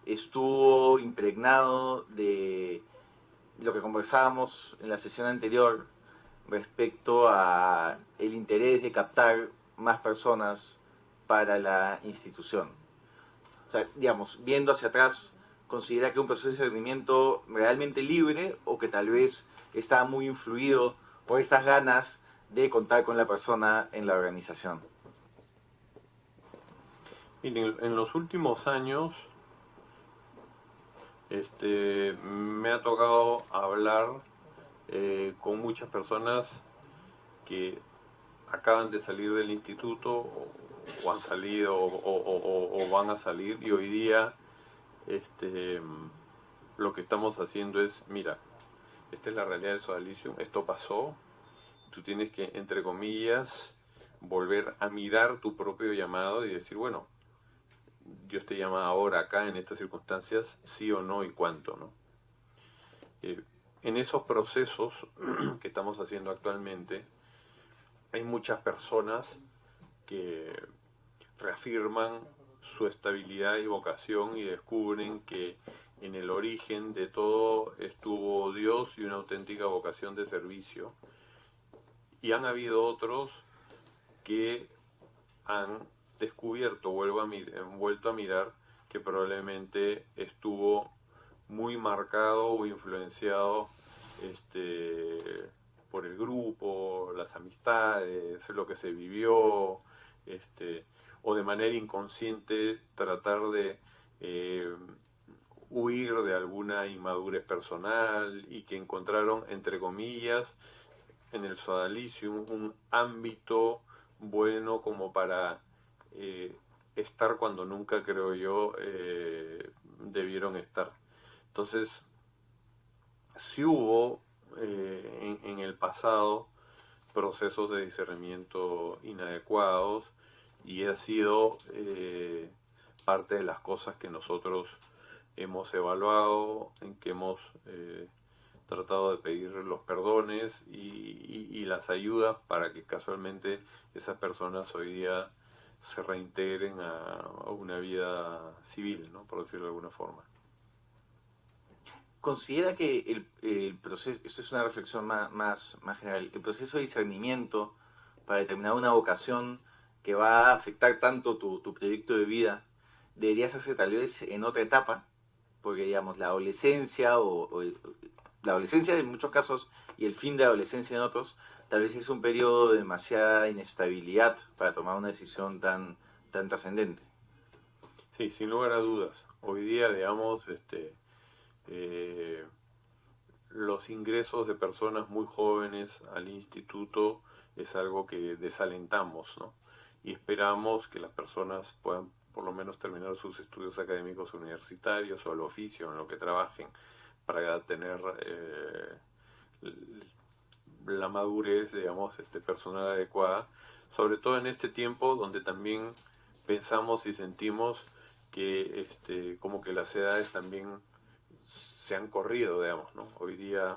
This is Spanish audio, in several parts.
estuvo impregnado de lo que conversábamos en la sesión anterior respecto a el interés de captar más personas para la institución. O sea, digamos, viendo hacia atrás, considera que un proceso de discernimiento realmente libre o que tal vez está muy influido por estas ganas de contar con la persona en la organización. Miren, en los últimos años me ha tocado hablar con muchas personas que acaban de salir del instituto o han salido o van a salir y hoy día este, lo que estamos haciendo es, mira, esta es la realidad del sodalicio, esto pasó, tú tienes que, entre comillas, volver a mirar tu propio llamado y decir, bueno, Dios te llama ahora acá en estas circunstancias, sí o no y cuánto, ¿no? Eh, en esos procesos que estamos haciendo actualmente, hay muchas personas que reafirman su estabilidad y vocación y descubren que en el origen de todo estuvo Dios y una auténtica vocación de servicio. Y han habido otros que han descubierto, vuelto a mirar, que probablemente estuvo muy marcado o influenciado este, por el grupo, las amistades, lo que se vivió, este, o de manera inconsciente tratar de eh, huir de alguna inmadurez personal y que encontraron, entre comillas, en el sodalicio un ámbito bueno como para eh, estar cuando nunca, creo yo, debieron estar. Entonces, sí hubo en el pasado procesos de discernimiento inadecuados y ha sido parte de las cosas que nosotros hemos evaluado, en que hemos tratado de pedir los perdones y las ayudas para que casualmente esas personas hoy día se reintegren a una vida civil, ¿no? Por decirlo de alguna forma. Considera que el proceso, esto es una reflexión más general, el proceso de discernimiento para determinar una vocación que va a afectar tanto tu proyecto de vida, debería hacerse tal vez en otra etapa, porque digamos la adolescencia o la adolescencia en muchos casos y el fin de la adolescencia en otros, tal vez es un periodo de demasiada inestabilidad para tomar una decisión tan trascendente. Sí, sin lugar a dudas. Hoy día, digamos, eh, los ingresos de personas muy jóvenes al instituto es algo que desalentamos, ¿no? Y esperamos que las personas puedan por lo menos terminar sus estudios académicos universitarios o el oficio en lo que trabajen para tener la madurez, digamos, personal adecuada, sobre todo en este tiempo donde también pensamos y sentimos que como que las edades también se han corrido, digamos, ¿no? Hoy día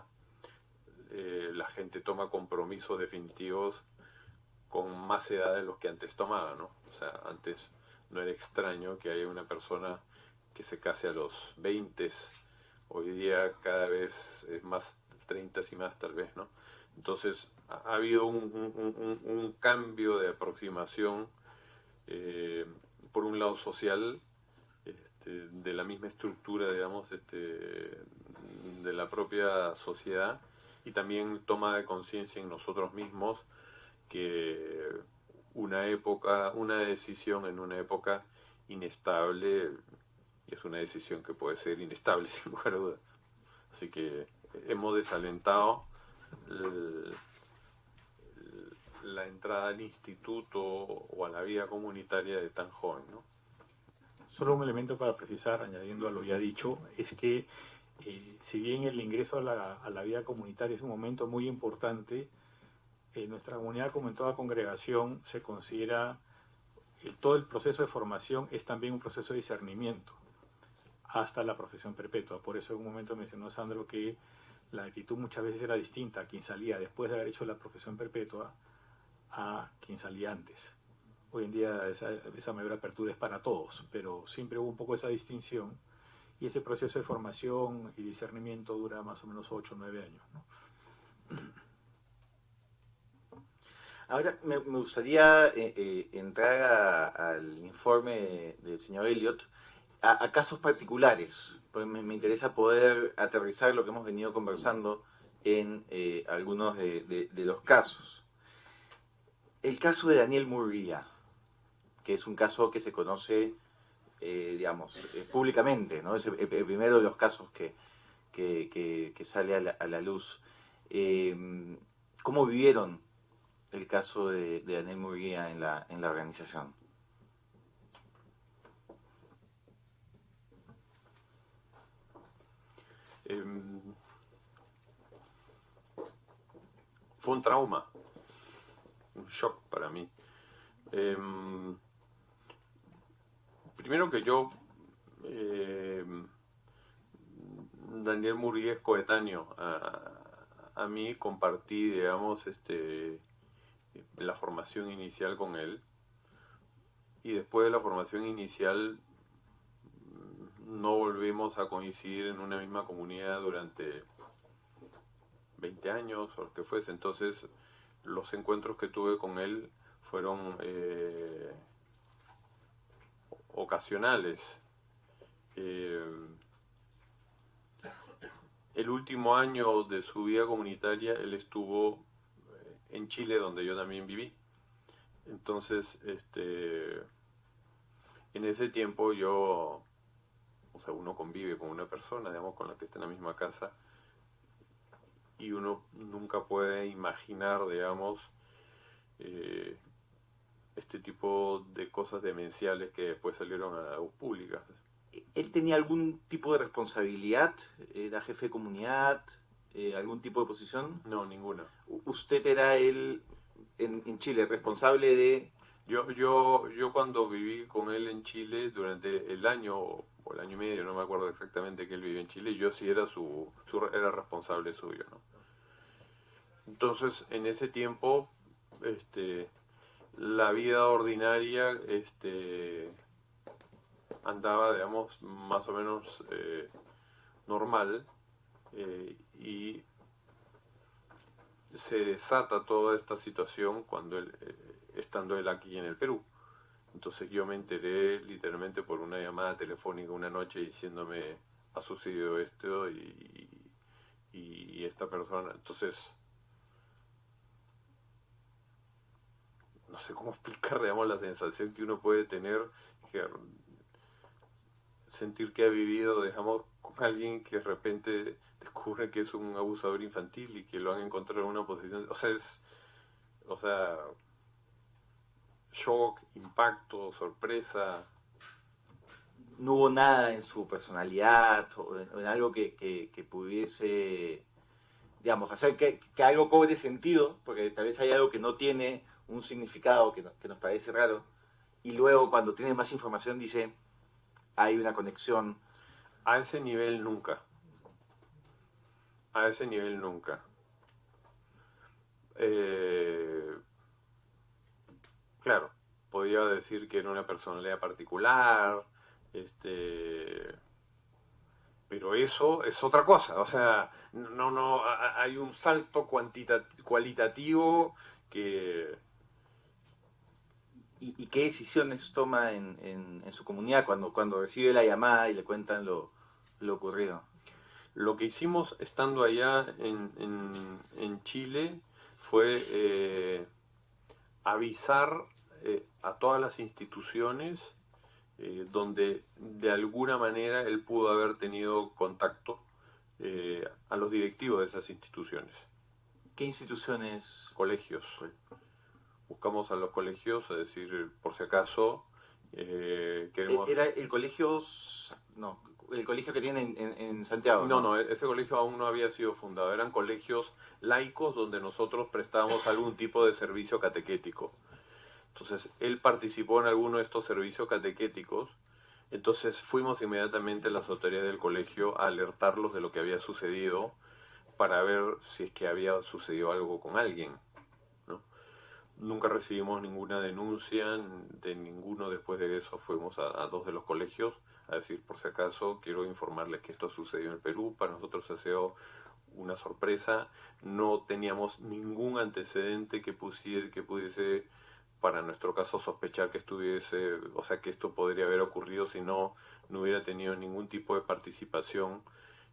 la gente toma compromisos definitivos con más edad de los que antes tomaba, ¿no? O sea, antes no era extraño que haya una persona que se case a los 20, hoy día cada vez es más 30 y más tal vez, ¿no? Entonces ha habido un cambio de aproximación, eh, por un lado social, de la misma estructura, digamos, de la propia sociedad y también toma de conciencia en nosotros mismos que una decisión en una época inestable es una decisión que puede ser inestable sin lugar a dudas. Así que hemos desalentado el, la entrada al instituto o a la vida comunitaria de tan joven, ¿no? Solo un elemento para precisar, añadiendo a lo ya dicho, es que si bien el ingreso a la vida comunitaria es un momento muy importante, nuestra comunidad, como en toda congregación, se considera todo el proceso de formación es también un proceso de discernimiento hasta la profesión perpetua. Por eso en un momento mencionó Sandro que la actitud muchas veces era distinta a quien salía después de haber hecho la profesión perpetua a quien salía antes. Hoy en día esa mayor apertura es para todos, pero siempre hubo un poco esa distinción y ese proceso de formación y discernimiento dura más o menos 8 o 9 años, ¿no? Ahora me gustaría entrar al informe del señor Elliot, a casos particulares, porque me interesa poder aterrizar lo que hemos venido conversando en algunos de los casos. El caso de Daniel Murguía, que es un caso que se conoce, digamos, públicamente, ¿no? Es el primero de los casos que sale a la luz. ¿Cómo vivieron el caso de Daniel Murguía en la organización? Fue un trauma, un shock para mí. Primero que yo, Daniel Murguía es coetáneo a mí, compartí, digamos, la formación inicial con él, y después de la formación inicial no volvimos a coincidir en una misma comunidad durante 20 años o lo que fuese. Entonces los encuentros que tuve con él fueron ocasionales. El último año de su vida comunitaria él estuvo en Chile, donde yo también viví. Entonces, en ese tiempo yo, o sea, uno convive con una persona, digamos, con la que está en la misma casa, y uno nunca puede imaginar, digamos, este tipo de cosas demenciales que después salieron a la luz pública. ¿Él tenía algún tipo de responsabilidad? ¿Era jefe de comunidad? ¿Algún tipo de posición? No, ninguna. ¿Usted era él en Chile responsable de...? Yo cuando viví con él en Chile durante el año o el año y medio, no me acuerdo exactamente que él vivió en Chile, yo sí era era responsable suyo, ¿no? Entonces, en ese tiempo, la vida ordinaria, andaba, digamos, más o menos normal, y se desata toda esta situación cuando estando él aquí en el Perú. Entonces yo me enteré literalmente por una llamada telefónica una noche diciéndome ha sucedido esto y esta persona. Entonces no sé cómo explicar, digamos, la sensación que uno puede tener, que sentir que ha vivido, digamos, con alguien que de repente descubre que es un abusador infantil y que lo han encontrado en una posición, o sea, shock, impacto, sorpresa. ¿No hubo nada en su personalidad o en algo que pudiese, digamos, hacer que algo cobre sentido? Porque tal vez hay algo que no tiene un significado que nos parece raro, y luego cuando tiene más información dice, hay una conexión. A ese nivel nunca. A ese nivel nunca. Claro, podía decir que era una personalidad particular, pero eso es otra cosa. O sea, no, hay un salto cualitativo que... ¿Y qué decisiones toma en su comunidad cuando recibe la llamada y le cuentan lo ocurrido? Lo que hicimos estando allá en Chile fue avisar a todas las instituciones donde de alguna manera él pudo haber tenido contacto, a los directivos de esas instituciones. ¿Qué instituciones? Colegios. Buscamos a los colegios, es decir, por si acaso queremos... ¿Era el colegio, no, el colegio que tiene en Santiago? No, ese colegio aún no había sido fundado. Eran colegios laicos donde nosotros prestábamos algún tipo de servicio catequético. Entonces, él participó en alguno de estos servicios catequéticos. Entonces, fuimos inmediatamente a las autoridades del colegio a alertarlos de lo que había sucedido para ver si es que había sucedido algo con alguien, ¿no? Nunca recibimos ninguna denuncia de ninguno. Después de eso fuimos a dos de los colegios a decir, por si acaso, quiero informarles que esto sucedió en el Perú, para nosotros ha sido una sorpresa, no teníamos ningún antecedente que pudiese, para nuestro caso, sospechar que estuviese, o sea, que esto podría haber ocurrido si no hubiera tenido ningún tipo de participación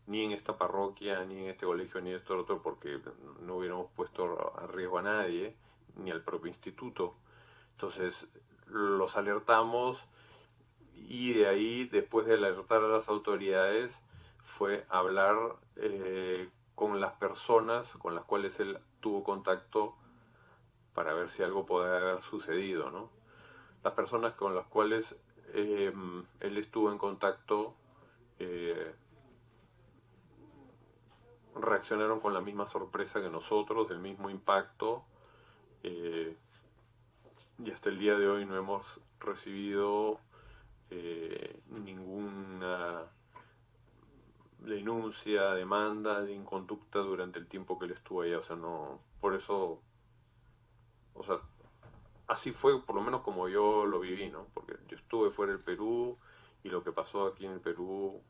ni en esta parroquia, ni en este colegio, ni en esto otro, porque no hubiéramos puesto a riesgo a nadie, ni al propio instituto. Entonces los alertamos y de ahí, después de alertar a las autoridades, fue hablar con las personas con las cuales él tuvo contacto para ver si algo podía haber sucedido, ¿no? Las personas con las cuales él estuvo en contacto reaccionaron con la misma sorpresa que nosotros, del mismo impacto, y hasta el día de hoy no hemos recibido ninguna denuncia, demanda de inconducta durante el tiempo que él estuvo allá. O sea, no, por eso, o sea, así fue por lo menos como yo lo viví, ¿no? Porque yo estuve fuera del Perú y lo que pasó aquí en el Perú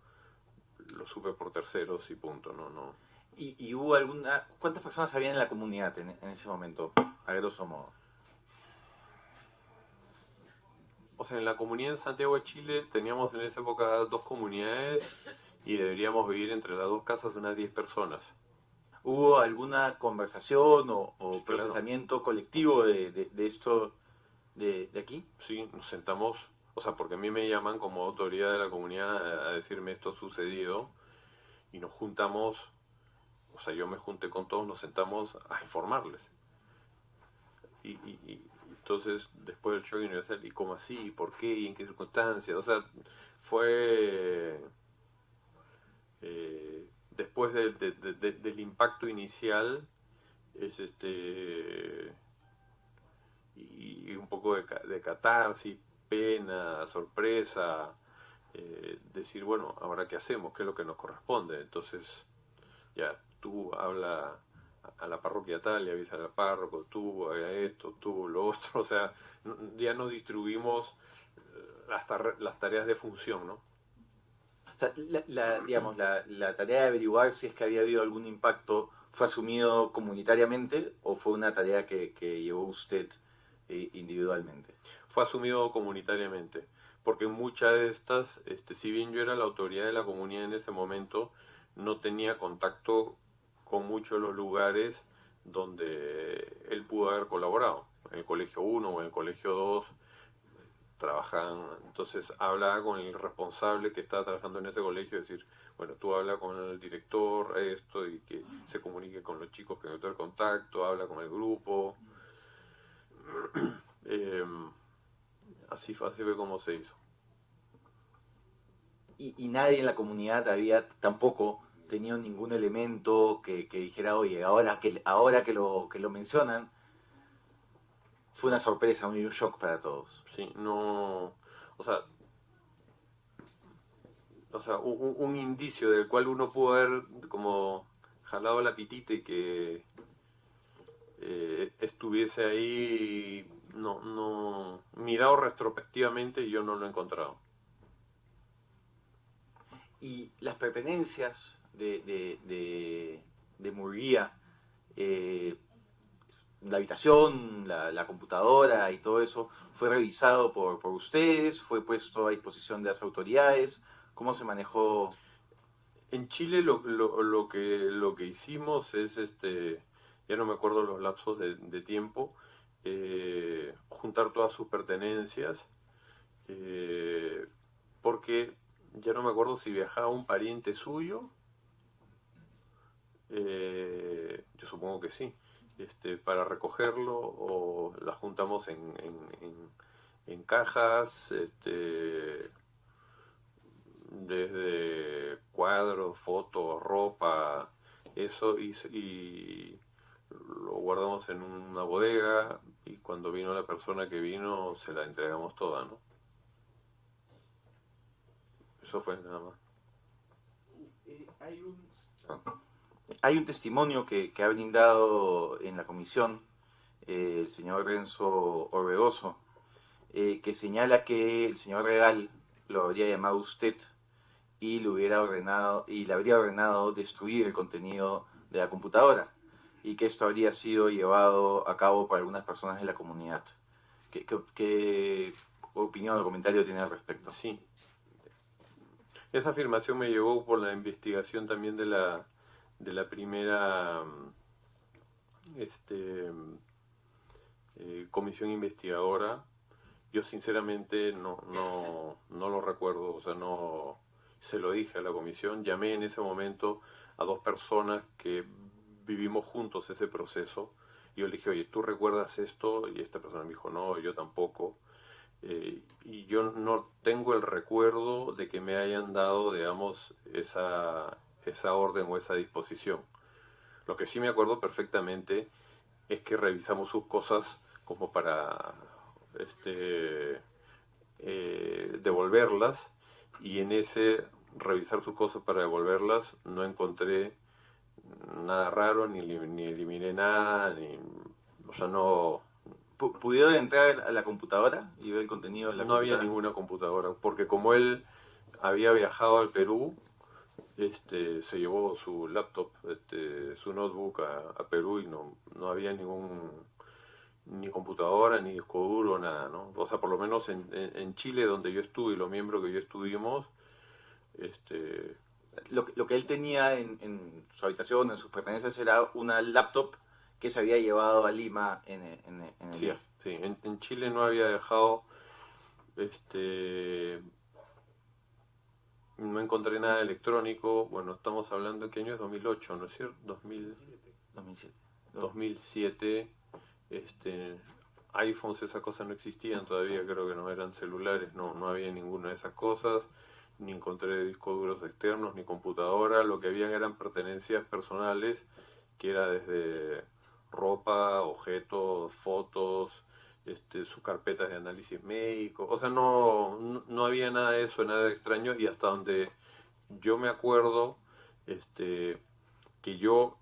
lo supe por terceros y punto, no. ¿Y hubo alguna... ¿Cuántas personas había en la comunidad en ese momento, a grosso modo? O sea, en la comunidad en Santiago de Chile teníamos en esa época 2 comunidades y deberíamos vivir entre las 2 casas unas 10 personas. ¿Hubo alguna conversación o Claro. procesamiento colectivo de esto de aquí? Sí, nos sentamos, o sea, porque a mí me llaman como autoridad de la comunidad a decirme esto ha sucedido y nos juntamos, o sea, yo me junté con todos, nos sentamos a informarles. Y entonces, después del shock universal, ¿y cómo así? ¿Por qué? ¿Y en qué circunstancias? O sea, fue... después del impacto inicial, es y un poco de catarsis, pena, sorpresa, decir, bueno, ahora qué hacemos, qué es lo que nos corresponde. Entonces, ya, tú habla a la parroquia tal, le avisa al párroco, tú haga esto, tú lo otro, o sea, ya nos distribuimos las tareas de función, ¿no? O sea, digamos, la tarea de averiguar si es que había habido algún impacto fue asumido comunitariamente o fue una tarea que llevó usted individualmente. Fue asumido comunitariamente, porque muchas de estas, si bien yo era la autoridad de la comunidad en ese momento, no tenía contacto con muchos de los lugares donde él pudo haber colaborado. En el colegio 1 o en el colegio 2 trabajaban, entonces hablaba con el responsable que estaba trabajando en ese colegio, decir, bueno, tú habla con el director, esto, y que se comunique con los chicos que no tienen contacto, habla con el grupo. Así fue como se hizo. Y nadie en la comunidad había tampoco tenido ningún elemento que dijera, oye, ahora que lo mencionan, fue una sorpresa, un shock para todos. Sí, no, o sea, un indicio del cual uno pudo haber como jalado la pitita y que estuviese ahí, mirado retrospectivamente, yo no lo he encontrado. Y las pertenencias de Murguía, la habitación, la computadora y todo eso, ¿fue revisado por ustedes? ¿Fue puesto a disposición de las autoridades? ¿Cómo se manejó? En Chile lo que hicimos es, ya no me acuerdo los lapsos de tiempo, juntar todas sus pertenencias, porque ya no me acuerdo si viajaba un pariente suyo, yo supongo que sí, para recogerlo, o las juntamos en cajas, desde cuadros, fotos, ropa, eso, y lo guardamos en una bodega, y cuando vino la persona que vino se la entregamos toda, ¿no? Eso fue nada más. Hay un testimonio que ha brindado en la comisión el señor Renzo Orbegoso, que señala que el señor Regal lo habría llamado usted y le habría ordenado destruir el contenido de la computadora y que esto habría sido llevado a cabo por algunas personas de la comunidad. ¿Qué opinión o comentario tiene al respecto? Sí. Esa afirmación me llegó por la investigación también de la primera comisión investigadora. Yo sinceramente no lo recuerdo, o sea, no se lo dije a la comisión. Llamé en ese momento a dos personas que vivimos juntos ese proceso. Y yo le dije, oye, ¿tú recuerdas esto? Y esta persona me dijo, no, yo tampoco. Y yo no tengo el recuerdo de que me hayan dado, digamos, esa orden o esa disposición. Lo que sí me acuerdo perfectamente es que revisamos sus cosas como para devolverlas, y en ese revisar sus cosas para devolverlas no encontré nada raro, ni eliminé nada, o sea, no, ¿Pudieron entrar a la computadora y ver el contenido de la no había computadora? ninguna computadora, porque como él había viajado al Perú, se llevó su laptop, su notebook a Perú, y no había ni computadora, ni disco duro, nada, ¿no? O sea, por lo menos en Chile, donde yo estuve, y los miembros que yo estuvimos, Lo que él tenía en su habitación, en sus pertenencias, era una laptop que se había llevado a Lima en el sí, viaje. sí, en Chile no había dejado, no encontré nada electrónico. Bueno, estamos hablando, ¿qué año es? 2008, ¿no es cierto? 2007. 2007, iPhones, esas cosas no existían todavía, creo que no eran celulares, no había ninguna de esas cosas, ni encontré discos duros externos, ni computadora. Lo que habían eran pertenencias personales, que era desde ropa, objetos, fotos, sus carpetas de análisis médico. O sea, no había nada de eso, nada extraño. Y hasta donde yo me acuerdo, que yo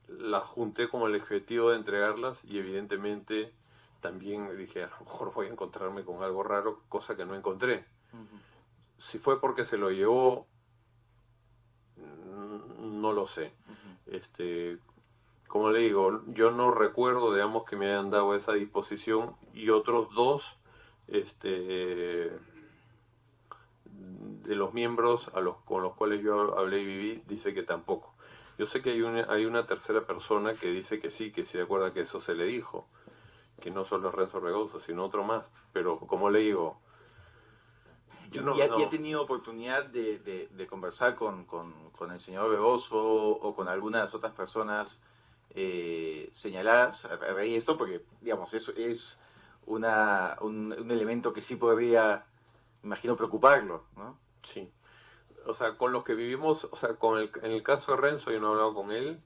las junté como el objetivo de entregarlas, y evidentemente también dije, a lo mejor voy a encontrarme con algo raro, cosa que no encontré. Si fue porque se lo llevó, no lo sé. Como le digo, yo no recuerdo, digamos, que me hayan dado esa disposición, y otros dos, de los miembros con los cuales yo hablé y viví, dice que tampoco. Yo sé que hay una tercera persona que dice que sí se acuerda que eso se le dijo, que no solo es Renzo Regoso, sino otro más. Pero como le digo, yo ¿Y ha tenido oportunidad de conversar con el señor Regoso o con algunas otras personas señaladas a raíz de esto? Porque, digamos, eso es un elemento que sí podría, imagino, preocuparlo, ¿no? Sí. O sea, con los que vivimos, o sea, en el caso de Renzo, yo no he hablado con él.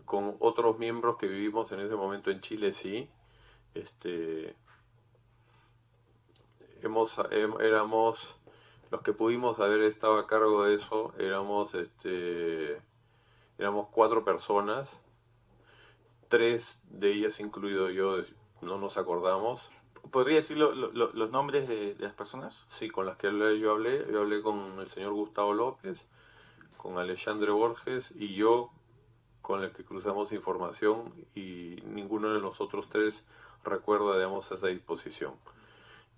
Con otros miembros que vivimos en ese momento en Chile, sí. Éramos los que pudimos haber estado a cargo de eso, éramos 4 personas, 3 de ellas, incluido yo, no nos acordamos. ¿Podría decir los nombres de las personas? Sí, con las que yo hablé con el señor Gustavo López, con Alexandre Borges y yo, con el que cruzamos información, y ninguno de los otros 3 recuerda, digamos, esa disposición.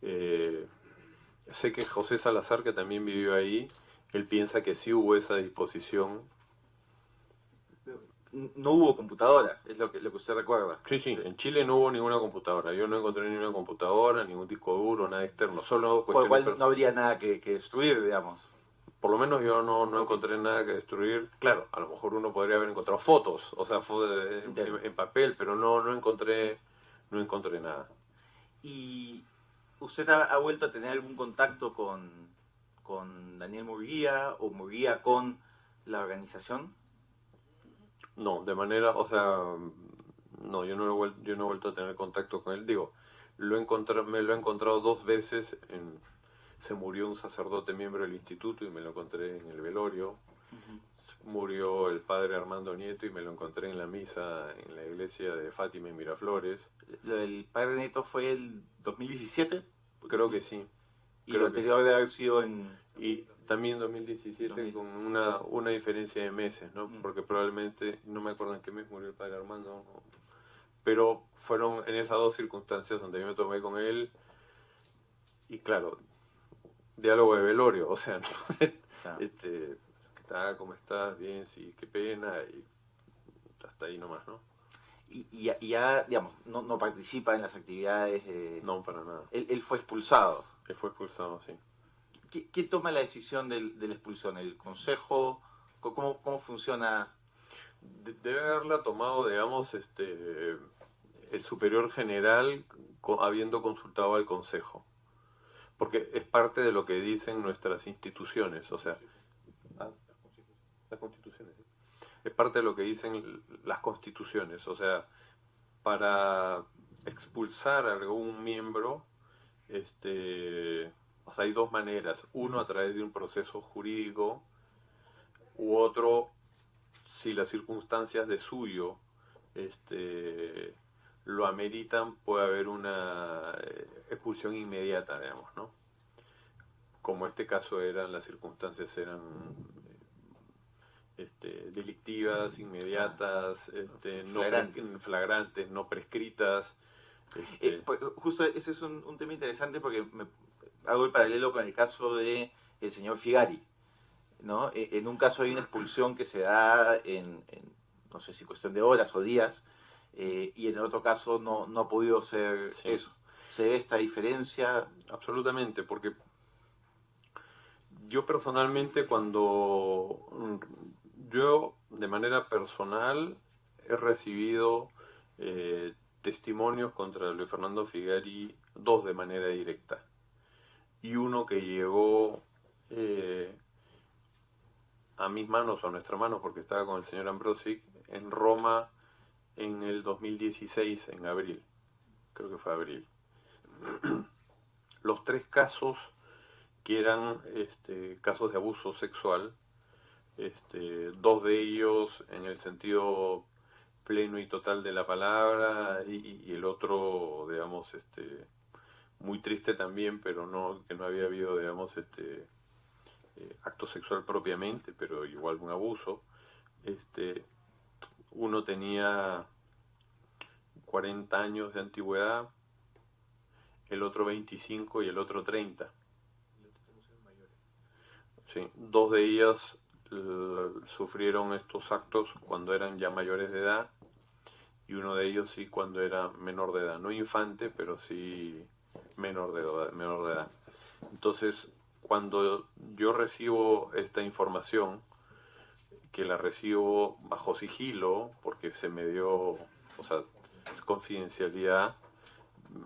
Sé que José Salazar, que también vivió ahí, él piensa que sí hubo esa disposición. No hubo computadora, es lo que usted recuerda. Sí, en Chile no hubo ninguna computadora. Yo no encontré ninguna computadora, ningún disco duro, nada externo, solo Por lo cuestiones cual no habría nada que destruir, digamos. Por lo menos yo no encontré nada que destruir. Claro, a lo mejor uno podría haber encontrado fotos, o sea, en papel, pero no encontré nada. ¿Y usted ha vuelto a tener algún contacto con Daniel Murguía o Murguía con la organización? No, de manera, o sea, no, yo no he vuelto a tener contacto con él. Digo, me lo he encontrado 2 veces. Se murió un sacerdote miembro del instituto y me lo encontré en el velorio. Murió el padre Armando Nieto y me lo encontré en la misa en la iglesia de Fátima en Miraflores. ¿Lo del padre Neto fue el 2017? Creo que sí. Y lo anterior debe haber sido en... Y también 2017 con una diferencia de meses, ¿no? Porque probablemente, no me acuerdo en qué mes murió el padre Armando, ¿no? Pero fueron en esas dos circunstancias donde yo me tomé con él y claro, diálogo de velorio, o sea, ¿no? Claro. ¿Qué tal? ¿Cómo estás? Bien, sí, qué pena, y hasta ahí nomás, ¿no? Y ya, digamos, no participa en las actividades de... No, para nada. Él fue expulsado. Él fue expulsado, sí. ¿Quién toma la decisión de la expulsión? ¿El consejo? ¿Cómo funciona? Debe haberla tomado, digamos, el superior general habiendo consultado al consejo. Porque es parte de lo que dicen nuestras instituciones, o sea, las constituciones, ¿sí? Es parte de lo que dicen las constituciones, o sea, para expulsar a algún miembro, o sea, hay dos maneras, uno a través de un proceso jurídico, u otro si las circunstancias de suyo lo ameritan, puede haber una expulsión inmediata, digamos, ¿no? Como este caso las circunstancias eran delictivas, inmediatas, flagrantes, no prescritas. Pues, justo ese es un tema interesante porque hago el paralelo con el caso de el señor Figari, ¿no? En un caso hay una expulsión que se da en no sé si cuestión de horas o días, y en el otro caso no ha podido ser Sí. eso. ¿Se ve esta diferencia? Absolutamente, porque yo personalmente yo de manera personal he recibido testimonios contra Luis Fernando Figari, dos de manera directa, y uno que llegó a mis manos o a nuestras manos, porque estaba con el señor Ambrosic, en Roma en el 2016, en abril, creo que fue abril. Los tres casos que eran casos de abuso sexual, dos de ellos en el sentido pleno y total de la palabra, y el otro, digamos, muy triste también, pero que no había habido, digamos, acto sexual propiamente, pero igual un abuso. Uno tenía 40 años de antigüedad, el otro 25 y el otro 30. Sí, dos de ellas sufrieron estos actos cuando eran ya mayores de edad, y uno de ellos sí cuando era menor de edad, no infante, pero sí menor de edad. Entonces, cuando yo recibo esta información, que la recibo bajo sigilo, porque se me dio, o sea, confidencialidad,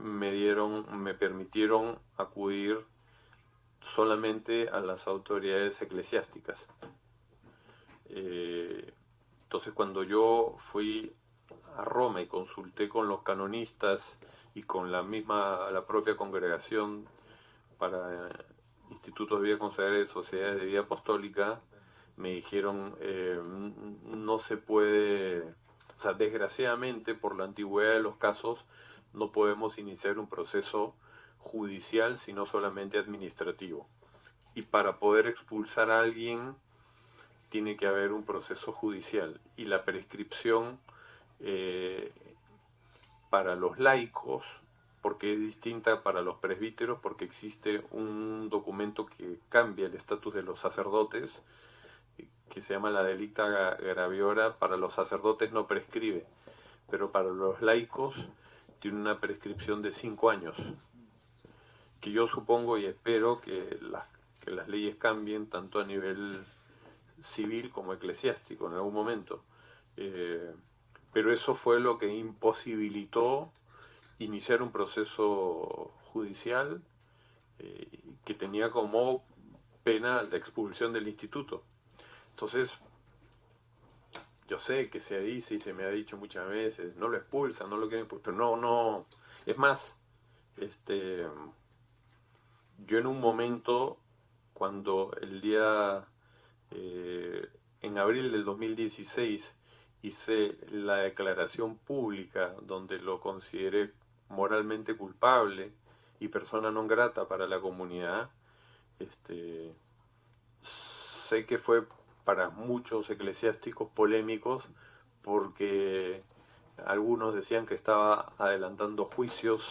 me permitieron acudir solamente a las autoridades eclesiásticas. Entonces, cuando yo fui a Roma y consulté con los canonistas y con la propia congregación para institutos de vida consagrada y sociedades de vida apostólica, me dijeron no se puede, o sea, desgraciadamente por la antigüedad de los casos no podemos iniciar un proceso judicial sino solamente administrativo, y para poder expulsar a alguien tiene que haber un proceso judicial, y la prescripción para los laicos, porque es distinta para los presbíteros, porque existe un documento que cambia el estatus de los sacerdotes, que se llama la delicta graviora. Para los sacerdotes no prescribe, pero para los laicos tiene una prescripción de 5 años, que yo supongo y espero que las leyes cambien tanto a nivel civil como eclesiástico en algún momento. Pero eso fue lo que imposibilitó iniciar un proceso judicial que tenía como pena la expulsión del instituto. Entonces, yo sé que se dice y se me ha dicho muchas veces, no lo expulsan, no lo quieren expulsar, pero no. Es más, yo en un momento, cuando el día, en abril del 2016, hice la declaración pública donde lo consideré moralmente culpable y persona non grata para la comunidad. Sé que fue para muchos eclesiásticos polémicos porque algunos decían que estaba adelantando juicios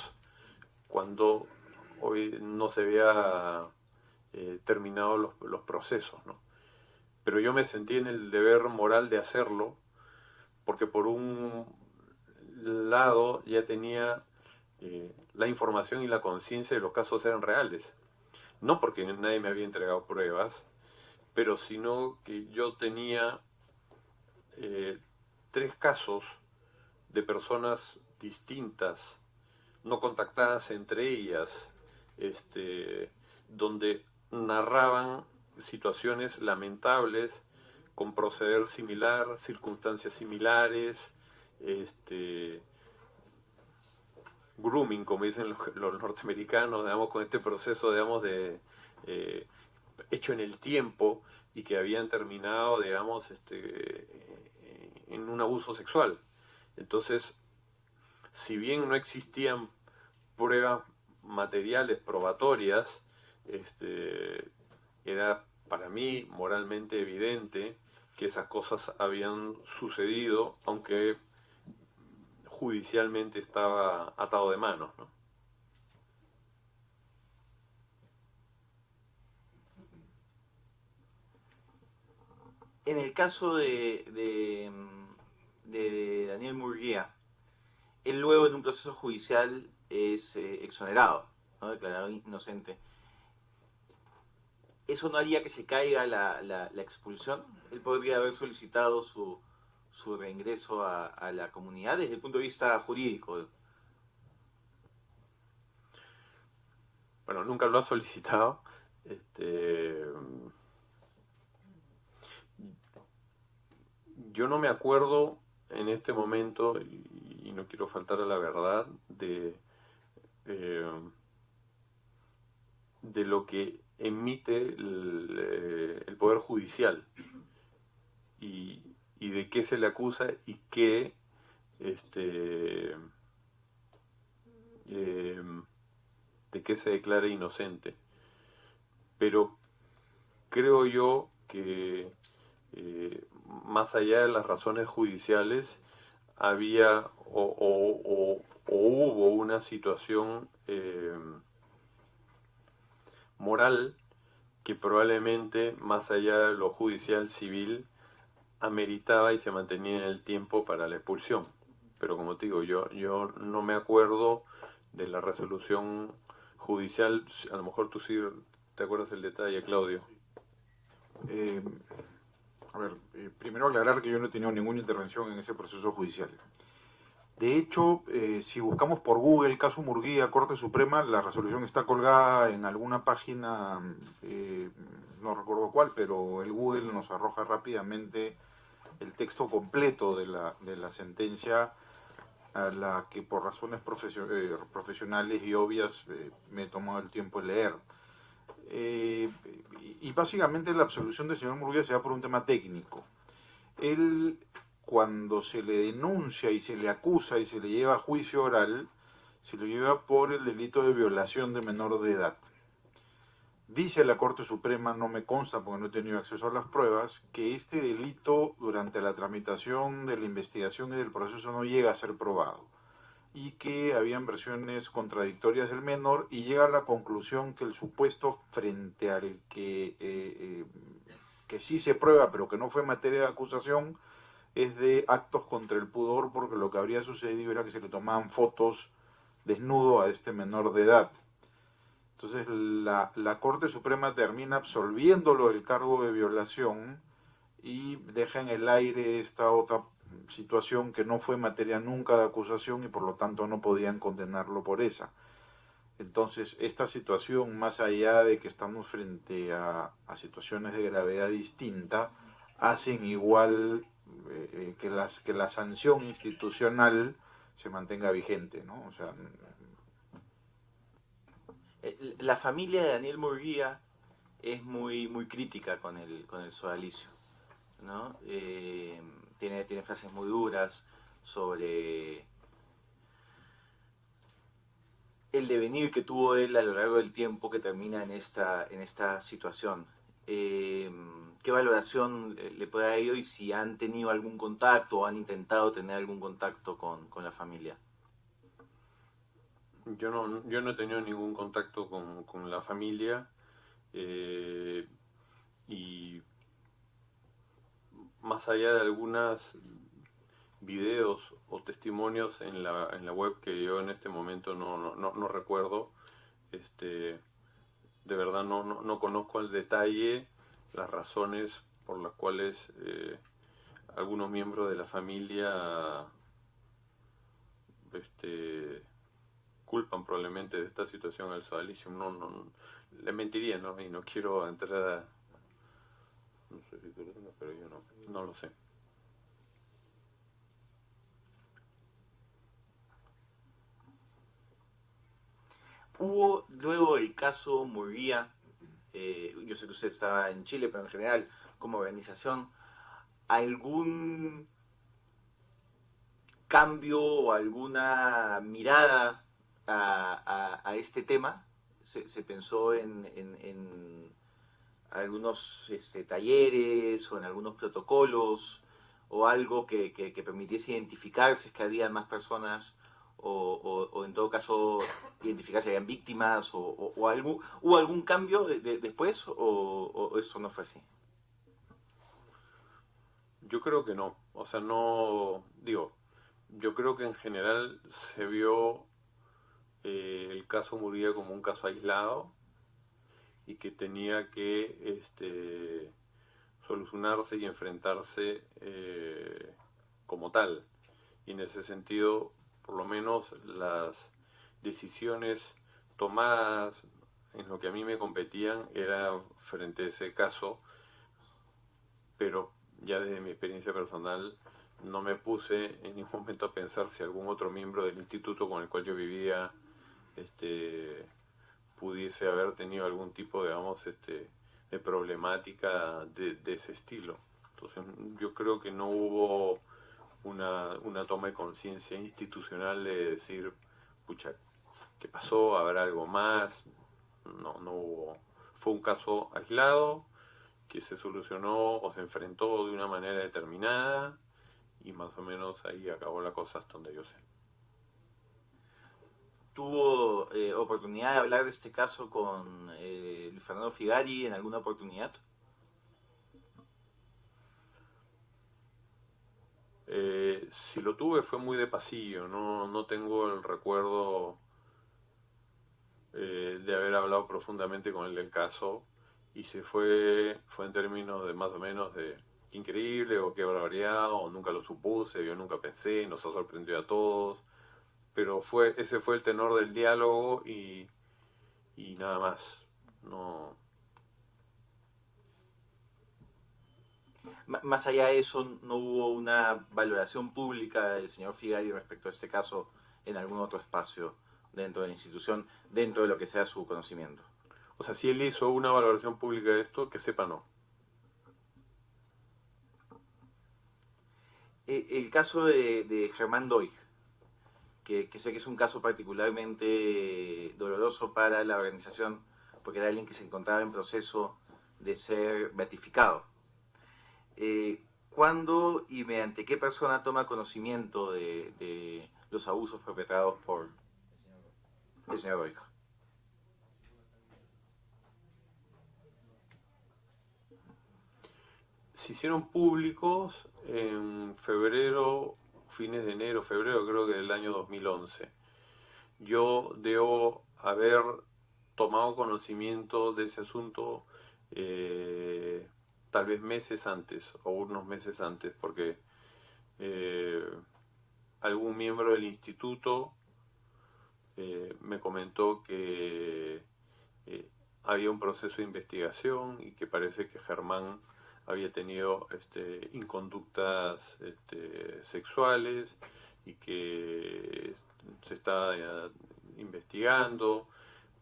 cuando hoy no se había terminado los procesos, ¿no? Pero yo me sentí en el deber moral de hacerlo porque por un lado ya tenía la información y la conciencia de los casos eran reales. No porque nadie me había entregado pruebas, pero sino que yo tenía 3 casos de personas distintas, no contactadas entre ellas, donde narraban situaciones lamentables, con proceder similar, circunstancias similares, grooming, como dicen los norteamericanos, digamos, con este proceso, digamos, de hecho en el tiempo y que habían terminado, digamos, en un abuso sexual. Entonces, si bien no existían pruebas materiales probatorias, era para mí moralmente evidente que esas cosas habían sucedido, aunque judicialmente estaba atado de manos, ¿no? En el caso de Daniel Murguía, él luego en un proceso judicial es exonerado, ¿no? Declarado inocente. ¿Eso no haría que se caiga la expulsión? Él podría haber solicitado su reingreso a la comunidad desde el punto de vista jurídico. Bueno, nunca lo ha solicitado. Yo no me acuerdo en este momento, y no quiero faltar a la verdad, de lo que emite el Poder Judicial y de qué se le acusa y qué de qué se declara inocente. Pero creo yo que más allá de las razones judiciales había o hubo una situación moral que probablemente más allá de lo judicial civil ameritaba y se mantenía en el tiempo para la expulsión. Pero como te digo, yo no me acuerdo de la resolución judicial. A lo mejor tú sí te acuerdas el detalle, Claudio. Primero aclarar que yo no he tenido ninguna intervención en ese proceso judicial. De hecho, si buscamos por Google caso Murguía, Corte Suprema, la resolución está colgada en alguna página, no recuerdo cuál, pero el Google nos arroja rápidamente el texto completo de la sentencia, a la que por razones profesionales y obvias me he tomado el tiempo de leer. Y básicamente la absolución del señor Murguía se da por un tema técnico. Él, cuando se le denuncia y se le acusa y se le lleva a juicio oral, se lo lleva por el delito de violación de menor de edad. Dice la Corte Suprema, no me consta porque no he tenido acceso a las pruebas, que este delito durante la tramitación de la investigación y del proceso no llega a ser probado y que habían versiones contradictorias del menor, y llega a la conclusión que el supuesto frente al que sí se prueba pero que no fue materia de acusación es de actos contra el pudor, porque lo que habría sucedido era que se le tomaban fotos desnudo a este menor de edad. Entonces la Corte Suprema termina absolviéndolo del cargo de violación y deja en el aire esta otra situación que no fue materia nunca de acusación y por lo tanto no podían condenarlo por esa. Entonces esta situación, más allá de que estamos frente a situaciones de gravedad distinta, hacen igual que la sanción institucional se mantenga vigente, ¿no? O sea, La familia de Daniel Murguía es muy crítica con el sodalicio, ¿no? Tiene frases muy duras sobre el devenir que tuvo él a lo largo del tiempo que termina en esta situación. ¿Qué valoración le puede dar ello y si han tenido algún contacto o han intentado tener algún contacto con la familia? Yo no he tenido ningún contacto con la familia y más allá de algunos videos o testimonios en la web que yo en este momento no recuerdo, de verdad no conozco al detalle las razones por las cuales algunos miembros de la familia culpan probablemente de esta situación al sodalicio. Le mentiría, ¿no? Y no quiero entrar a... No sé si tú lo sabes, pero yo no lo sé. Hubo luego el caso Murguía, yo sé que usted estaba en Chile, pero en general, como organización, ¿algún cambio o alguna mirada a este tema? ¿Se pensó en algunos talleres o en algunos protocolos o algo que permitiese identificar si es que había más personas o en todo caso identificar si habían víctimas o algo? ¿Hubo algún cambio después o eso no fue así? Yo creo que no. O sea, no... Digo, yo creo que en general se vio el caso Murguía como un caso aislado y que tenía que solucionarse y enfrentarse como tal. Y en ese sentido, por lo menos las decisiones tomadas en lo que a mí me competían era frente a ese caso, pero ya desde mi experiencia personal no me puse en ningún momento a pensar si algún otro miembro del instituto con el cual yo vivía pudiese haber tenido algún tipo, digamos, de problemática de ese estilo. Entonces yo creo que no hubo una toma de conciencia institucional de decir, pucha, ¿qué pasó? ¿Habrá algo más? No hubo. Fue un caso aislado que se solucionó o se enfrentó de una manera determinada y más o menos ahí acabó la cosa hasta donde yo sé. ¿Tuvo oportunidad de hablar de este caso con Luis Fernando Figari en alguna oportunidad? Si lo tuve fue muy de pasillo, no tengo el recuerdo de haber hablado profundamente con él del caso y si fue en términos de más o menos de increíble o qué barbaridad o nunca lo supuse, yo nunca pensé, nos ha sorprendido a todos, pero ese fue el tenor del diálogo y nada más. No. Más allá de eso, ¿no hubo una valoración pública del señor Figari respecto a este caso en algún otro espacio dentro de la institución, dentro de lo que sea su conocimiento? O sea, si él hizo una valoración pública de esto, que sepa no. El caso de Germán Doig, que sé que es un caso particularmente doloroso para la organización, porque era alguien que se encontraba en proceso de ser beatificado. ¿Cuándo y mediante qué persona toma conocimiento de los abusos perpetrados por el señor Doig? Se hicieron públicos en febrero, fines de enero, febrero creo que del año 2011. Yo debo haber tomado conocimiento de ese asunto tal vez meses antes o unos meses antes, porque algún miembro del instituto me comentó que había un proceso de investigación y que parece que Germán había tenido inconductas sexuales y que se está investigando,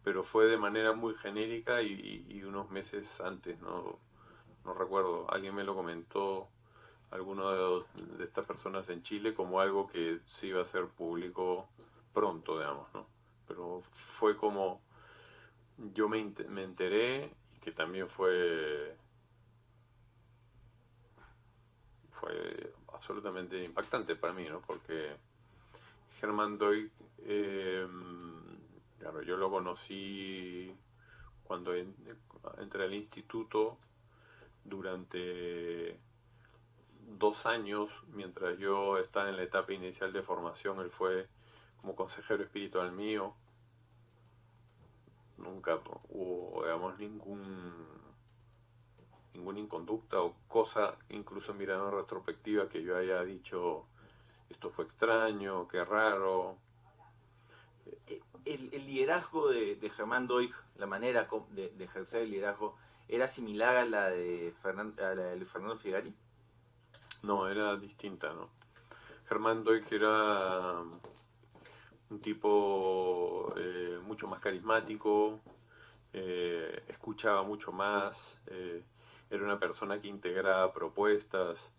pero fue de manera muy genérica y unos meses antes, no recuerdo, alguien me lo comentó, alguno de estas personas en Chile, como algo que se iba a hacer público pronto, digamos, ¿no? pero fue como yo me enteré, y que también fue absolutamente impactante para mí, ¿no? Porque Germán Doig, claro, yo lo conocí cuando entré al instituto durante 2 años, mientras yo estaba en la etapa inicial de formación. Él fue como consejero espiritual mío. Nunca hubo, digamos, ninguna inconducta o cosa, incluso mirando en retrospectiva, que yo haya dicho esto fue extraño, qué raro. El liderazgo de Germán Doig, la manera de ejercer el liderazgo, ¿era similar a la de Fernando Figari? No, era distinta, ¿no? Germán Doig era un tipo mucho más carismático, escuchaba mucho más, era una persona que integraba propuestas,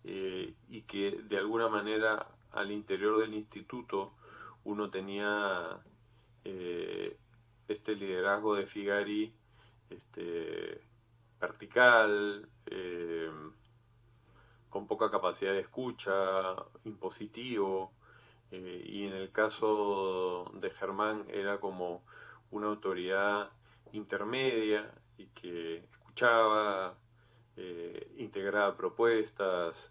y que de alguna manera al interior del instituto uno tenía este liderazgo de Figari, vertical, con poca capacidad de escucha, impositivo, y en el caso de Germán era como una autoridad intermedia y que escuchaba, integraba propuestas,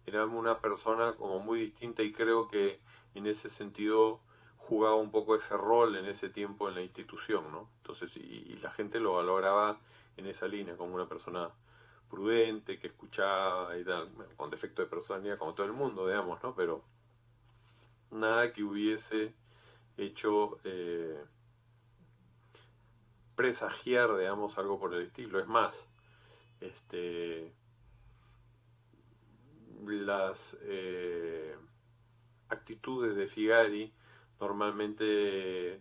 era una persona como muy distinta, y creo que en ese sentido jugaba un poco ese rol en ese tiempo en la institución, ¿no? Entonces, y la gente lo valoraba en esa línea, como una persona prudente, que escuchaba y tal, con defecto de personalidad como todo el mundo, digamos, ¿no? Pero nada que hubiese hecho presagiar, digamos, algo por el estilo. Es más, las actitudes de Figari normalmente,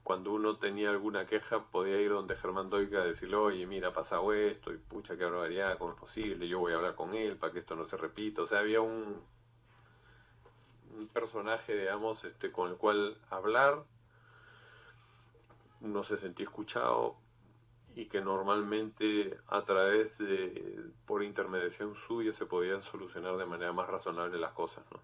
cuando uno tenía alguna queja, podía ir donde Germán Doig a decirle, oye, mira, ha pasado esto, y pucha, qué barbaridad, ¿cómo es posible? Yo voy a hablar con él para que esto no se repita. O sea, había un personaje, digamos, con el cual hablar, uno se sentía escuchado, y que normalmente a través de, por intermediación suya, se podían solucionar de manera más razonable las cosas, ¿no?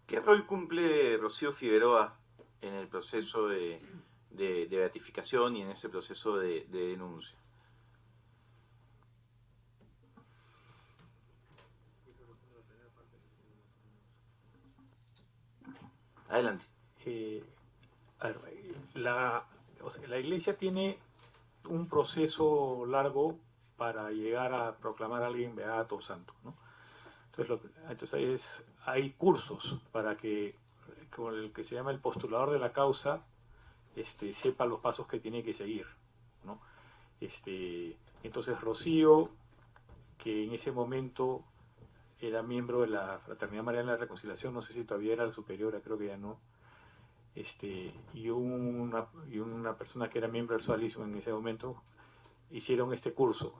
¿Qué rol cumple Rocío Figueroa en el proceso de beatificación y en ese proceso de denuncia? Adelante. A ver, la Iglesia tiene un proceso largo para llegar a proclamar a alguien beato o santo, ¿no? Entonces hay cursos para que, con el que se llama el postulador de la causa, sepa los pasos que tiene que seguir, ¿no? Entonces Rocío, que en ese momento era miembro de la Fraternidad Mariana de la Reconciliación, no sé si todavía era la superiora, creo que ya no, y una persona que era miembro del Sodalismo en ese momento, hicieron este curso.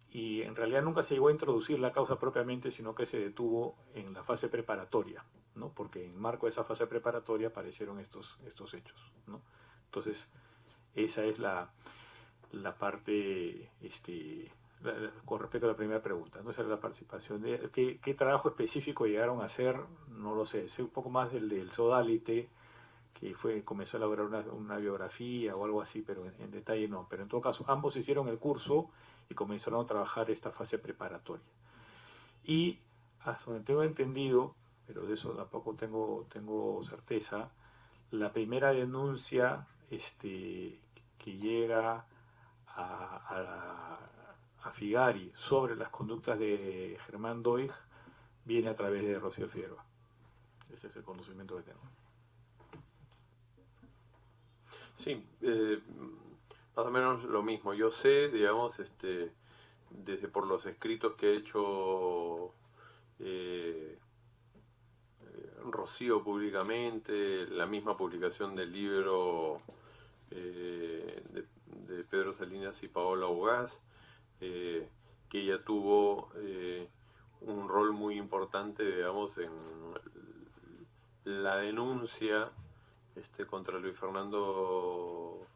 Y en realidad nunca se llegó a introducir la causa propiamente, sino que se detuvo en la fase preparatoria, ¿no? Porque en marco de esa fase preparatoria aparecieron estos hechos, ¿no? Entonces, esa es la parte, con respecto a la primera pregunta, ¿no? Esa es la participación. ¿Qué trabajo específico llegaron a hacer? No lo sé. Sé un poco más del Sodalite, que comenzó a elaborar una biografía o algo así, pero en detalle no. Pero en todo caso, ambos hicieron el curso y comenzaron a trabajar esta fase preparatoria. Y hasta donde tengo entendido, pero de eso tampoco tengo certeza, la primera denuncia que llega a Figari sobre las conductas de Germán Doig viene a través de Rocío Figueroa. Ese es el conocimiento que tengo. Sí, más o menos lo mismo. Yo sé, digamos, desde por los escritos que ha hecho Rocío públicamente, la misma publicación del libro de Pedro Salinas y Paola Ugaz, que ella tuvo un rol muy importante, digamos, en la denuncia contra Luis Fernando,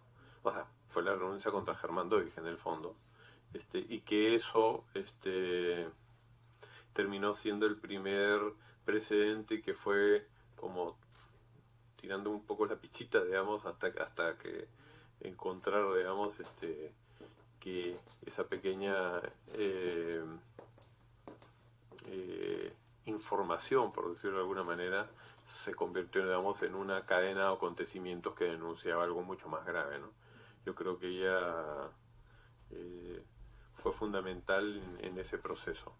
o sea, fue la denuncia contra Germán Doig en el fondo, y que eso terminó siendo el primer precedente que fue como tirando un poco la pichita, digamos, hasta que encontrar, digamos, que esa pequeña información, por decirlo de alguna manera, se convirtió, digamos, en una cadena de acontecimientos que denunciaba algo mucho más grave, ¿no? Yo creo que ella fue fundamental en ese proceso.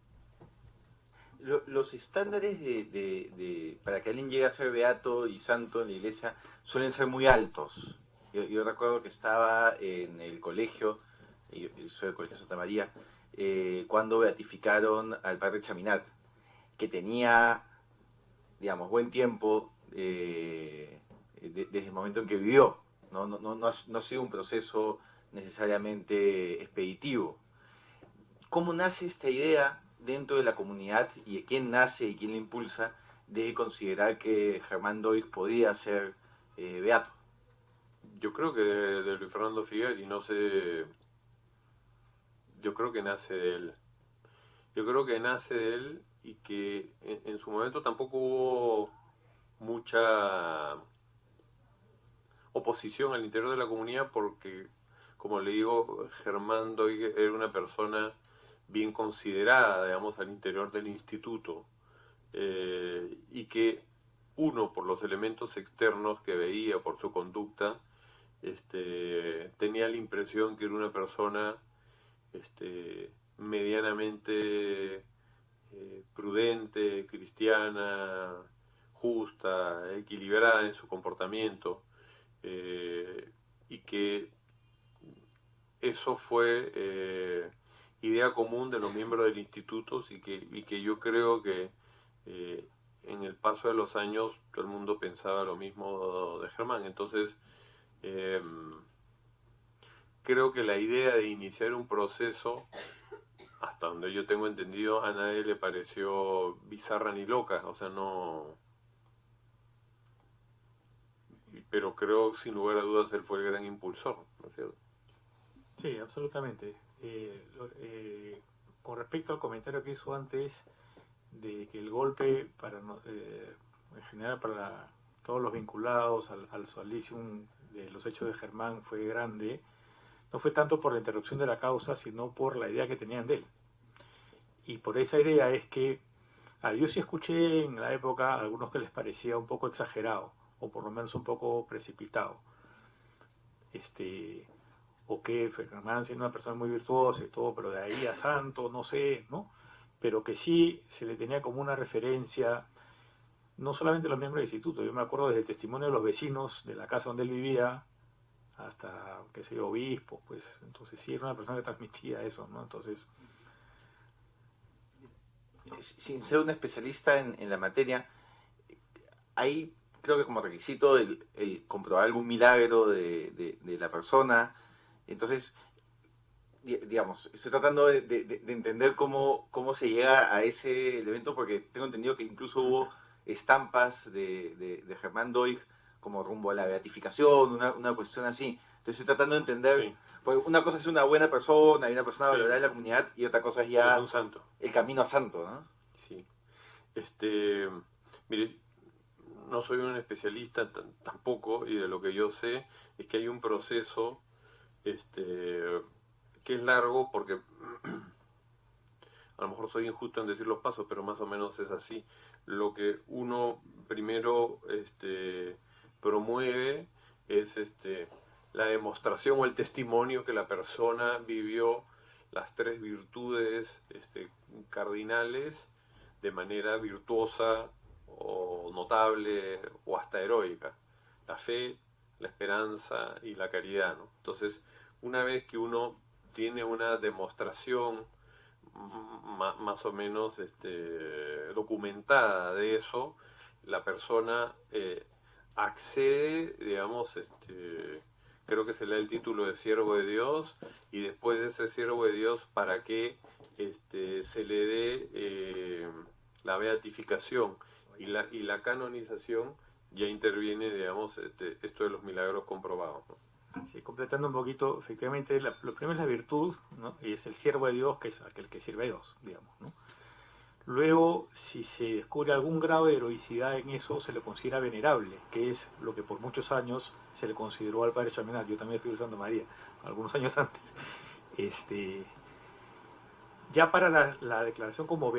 Los estándares para que alguien llegue a ser beato y santo en la iglesia suelen ser muy altos. Yo recuerdo que estaba en el colegio, yo soy del Colegio Santa María, cuando beatificaron al padre Chaminat, que tenía, digamos, buen tiempo desde el momento en que vivió. No ha sido un proceso necesariamente expeditivo. ¿Cómo nace esta idea dentro de la comunidad y de quién nace y quién la impulsa de considerar que Germán Doig podía ser beato? Yo creo que de Luis Fernando Figueroa, no sé, yo creo que nace de él. Yo creo que nace de él y que en su momento tampoco hubo mucha oposición al interior de la comunidad porque, como le digo, Germán Doig era una persona bien considerada, digamos, al interior del instituto, y que uno, por los elementos externos que veía, por su conducta, tenía la impresión que era una persona medianamente prudente, cristiana, justa, equilibrada en su comportamiento, y que eso fue idea común de los miembros del instituto y que yo creo que en el paso de los años todo el mundo pensaba lo mismo de Germán. Entonces, creo que la idea de iniciar un proceso, hasta donde yo tengo entendido, a nadie le pareció bizarra ni loca, o sea, no... Pero creo, sin lugar a dudas, él fue el gran impulsor, ¿no es cierto? Sí, absolutamente. Con respecto al comentario que hizo antes de que el golpe en general para todos los vinculados al solicium de los hechos de Germán fue grande, no fue tanto por la interrupción de la causa, sino por la idea que tenían de él. Y por esa idea es que yo sí escuché en la época a algunos que les parecía un poco exagerado, o por lo menos un poco precipitado. O que Germán siendo una persona muy virtuosa y todo, pero de ahí a santo, no sé, ¿no? Pero que sí se le tenía como una referencia, no solamente los miembros del instituto, yo me acuerdo desde el testimonio de los vecinos de la casa donde él vivía, hasta, qué sé yo, obispo, pues, entonces sí, era una persona que transmitía eso, ¿no? Entonces... Sin ser un especialista en la materia, hay, creo que como requisito, el comprobar algún milagro de la persona. Entonces, digamos, estoy tratando de entender cómo se llega a ese elemento, porque tengo entendido que incluso hubo estampas de Germán Doig como rumbo a la beatificación, una cuestión así. Entonces estoy tratando de entender, Sí. porque una cosa es una buena persona y una persona Sí. valorada en la comunidad, y otra cosa es Es ya un santo. el camino a santo, ¿no? Sí. Mire, no soy un especialista tampoco, y de lo que yo sé es que hay un proceso que es largo, porque a lo mejor soy injusto en decir los pasos, pero más o menos es así. Lo que uno primero promueve es la demostración o el testimonio que la persona vivió las tres virtudes cardinales de manera virtuosa o notable o hasta heroica: la fe, la esperanza y la caridad, ¿no? Entonces, una vez que uno tiene una demostración más o menos documentada de eso, la persona accede, digamos, creo que se le da el título de siervo de Dios, y después de ser siervo de Dios, para que se le dé la beatificación y la canonización, ya interviene, digamos, esto de los milagros comprobados, ¿no? Sí, completando un poquito, efectivamente, lo primero es la virtud, ¿no? Y es el siervo de Dios, que es aquel que sirve a Dios, digamos, ¿no? Luego, si se descubre algún grado de heroicidad en eso, se le considera venerable, que es lo que por muchos años se le consideró al padre Chaminade. Yo también estoy usando María, algunos años antes. Ya para la declaración como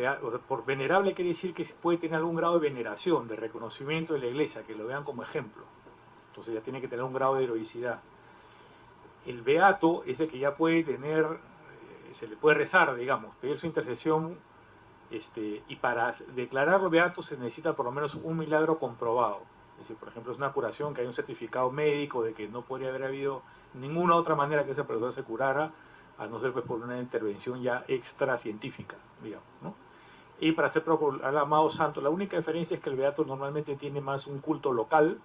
por venerable quiere decir que se puede tener algún grado de veneración, de reconocimiento de la iglesia, que lo vean como ejemplo. Entonces ya tiene que tener un grado de heroicidad. El beato es el que ya puede tener, se le puede rezar, digamos, pedir su intercesión, y para declararlo beato se necesita por lo menos un milagro comprobado. Es decir, por ejemplo, es una curación, que hay un certificado médico de que no podría haber habido ninguna otra manera que esa persona se curara, a no ser pues por una intervención ya extra científica, digamos, ¿no? Y para ser al amado santo, la única diferencia es que el beato normalmente tiene más un culto local,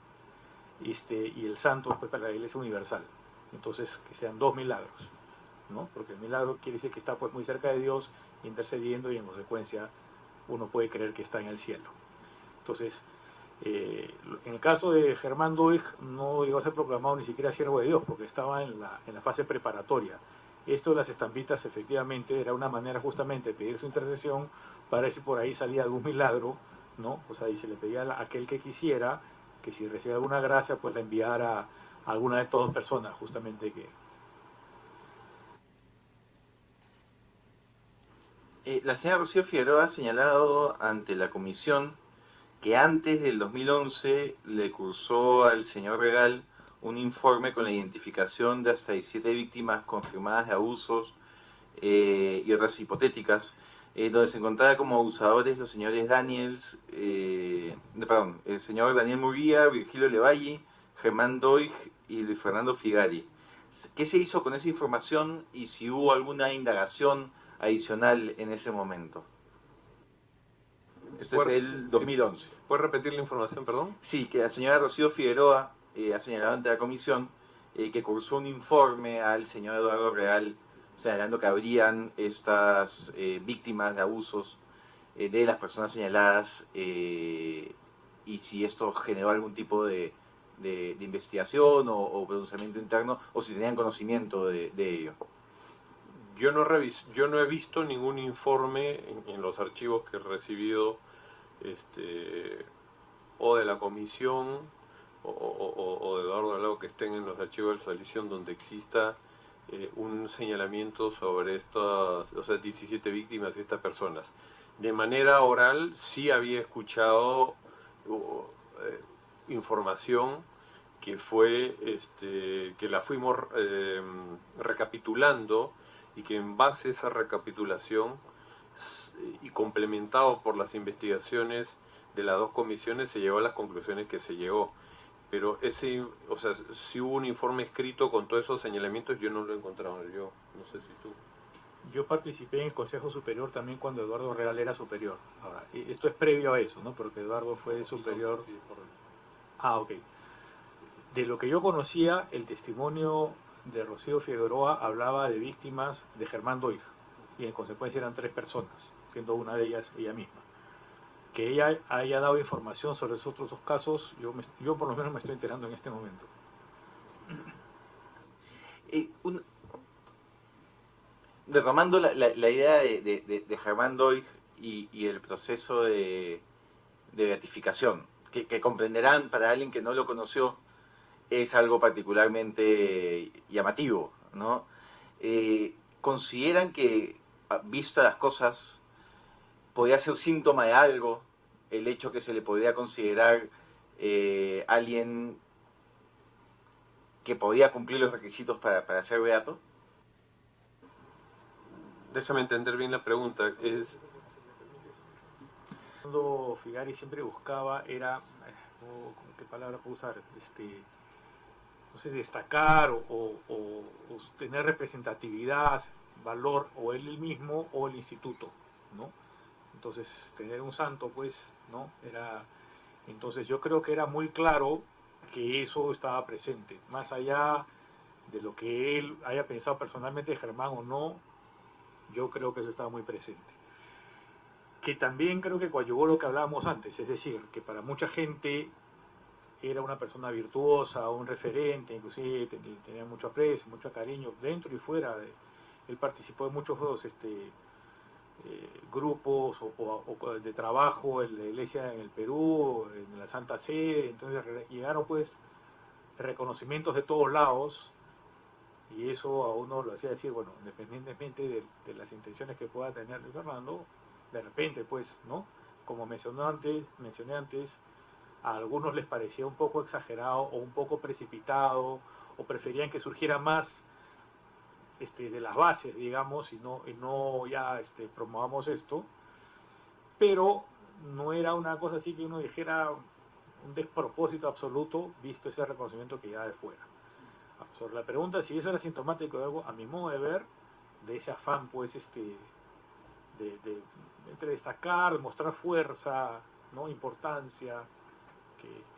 y el santo pues para la iglesia universal. Entonces, que sean dos milagros, ¿no? Porque el milagro quiere decir que está pues muy cerca de Dios, intercediendo, y en consecuencia uno puede creer que está en el cielo. Entonces, en el caso de Germán Doig, no llegó a ser proclamado ni siquiera siervo de Dios, porque estaba en la fase preparatoria. Esto de las estampitas efectivamente era una manera justamente de pedir su intercesión para ver si por ahí salía algún milagro, ¿no? O sea, y se le pedía a aquel que quisiera que si recibía alguna gracia, pues la enviara a alguna de estas dos personas, justamente que... La señora Rocío Figueroa ha señalado ante la comisión que antes del 2011 le cursó al señor Regal un informe con la identificación de hasta 17 víctimas confirmadas de abusos y otras hipotéticas, donde se encontraba como abusadores los señores el señor Daniel Murguía, Virgilio Levalle, Germán Doig y Luis Fernando Figari. ¿Qué se hizo con esa información y si hubo alguna indagación adicional en ese momento? Este es el 2011. ¿Puedes repetir la información, perdón? Sí, que la señora Rocío Figueroa ha señalado ante la comisión que cursó un informe al señor Eduardo Real señalando que habrían estas víctimas de abusos de las personas señaladas, y si esto generó algún tipo de investigación o pronunciamiento interno, o si tenían conocimiento de ello. Yo no he visto ningún informe en los archivos que he recibido, o de la comisión o de Eduardo Alao, que estén en los archivos de la coalición donde exista un señalamiento sobre estas, 17 víctimas y estas personas. De manera oral sí había escuchado información que fue, que la fuimos recapitulando, y que en base a esa recapitulación y complementado por las investigaciones de las dos comisiones se llegó a las conclusiones que se llegó. Pero si hubo un informe escrito con todos esos señalamientos, yo no lo he encontrado. Yo no sé si tú. Yo participé en el Consejo Superior también cuando Eduardo Real era superior. Ahora, esto es previo a eso, ¿no? Porque Eduardo fue superior. Sí, ok. De lo que yo conocía, el testimonio de Rocío Figueroa hablaba de víctimas de Germán Doig, y en consecuencia eran 3 personas, siendo una de ellas ella misma. Que ella haya dado información sobre esos otros 2 casos, yo por lo menos me estoy enterando en este momento. Retomando la idea de Germán Doig y el proceso de beatificación, que comprenderán, para alguien que no lo conoció, es algo particularmente llamativo, ¿no? ¿Consideran que, vistas las cosas, podría ser síntoma de algo el hecho que se le podría considerar alguien que podía cumplir los requisitos para ser beato? Déjame entender bien la pregunta. Cuando Figari siempre buscaba era, ¿qué palabra puedo usar? No sé, destacar o tener representatividad, valor, o él mismo o el instituto, ¿no? Entonces, tener un santo, pues, ¿no? Entonces yo creo que era muy claro que eso estaba presente, más allá de lo que él haya pensado personalmente de Germán o no. Yo creo que eso estaba muy presente. Que también creo que coadyuvó lo que hablábamos antes, es decir, que para mucha gente era una persona virtuosa, un referente, inclusive tenía mucho aprecio, mucho cariño, dentro y fuera. Él participó en muchos grupos o de trabajo en la iglesia en el Perú, en la Santa Sede, entonces llegaron pues reconocimientos de todos lados, y eso a uno lo hacía decir, bueno, independientemente de las intenciones que pueda tener Luis Fernando, de repente pues, ¿no? Como mencioné antes, a algunos les parecía un poco exagerado o un poco precipitado, o preferían que surgiera más de las bases, digamos, y no ya promovamos esto, pero no era una cosa así que uno dijera un despropósito absoluto, visto ese reconocimiento que ya de fuera. Sobre la pregunta si eso era sintomático de algo, a mi modo de ver, de ese afán, pues, entre destacar, de mostrar fuerza, ¿no? Importancia,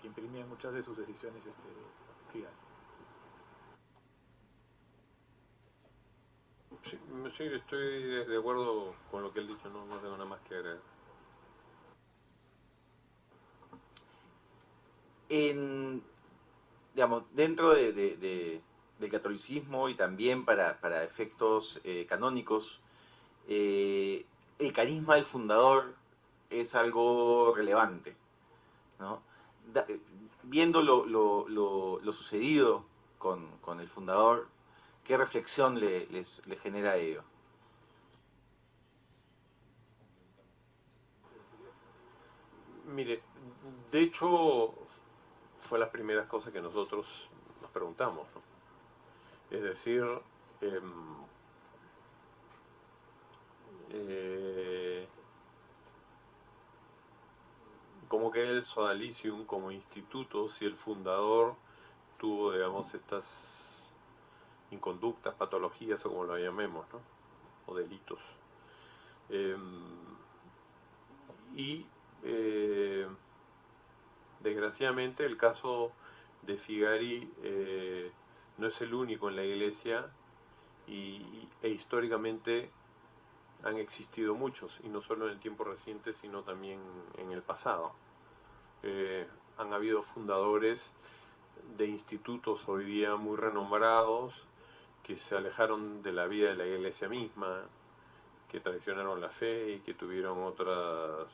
que imprimían muchas de sus decisiones finales. Sí, sí, estoy de acuerdo con lo que él dicho, no tengo nada más que agregar. Digamos, dentro del catolicismo y también para efectos canónicos, el carisma del fundador es algo relevante, ¿no? Viendo lo sucedido con el fundador, ¿qué reflexión le genera a ello? Mire, de hecho, fue las primeras cosas que nosotros nos preguntamos, ¿no? Es decir, ¿cómo queda el Sodalicium como instituto si el fundador tuvo, digamos, estas inconductas, patologías o como lo llamemos, ¿no? O delitos? Desgraciadamente el caso de Figari no es el único en la iglesia e históricamente han existido muchos, y no solo en el tiempo reciente, sino también en el pasado. Han habido fundadores de institutos hoy día muy renombrados que se alejaron de la vida de la iglesia misma, que traicionaron la fe y que tuvieron otras...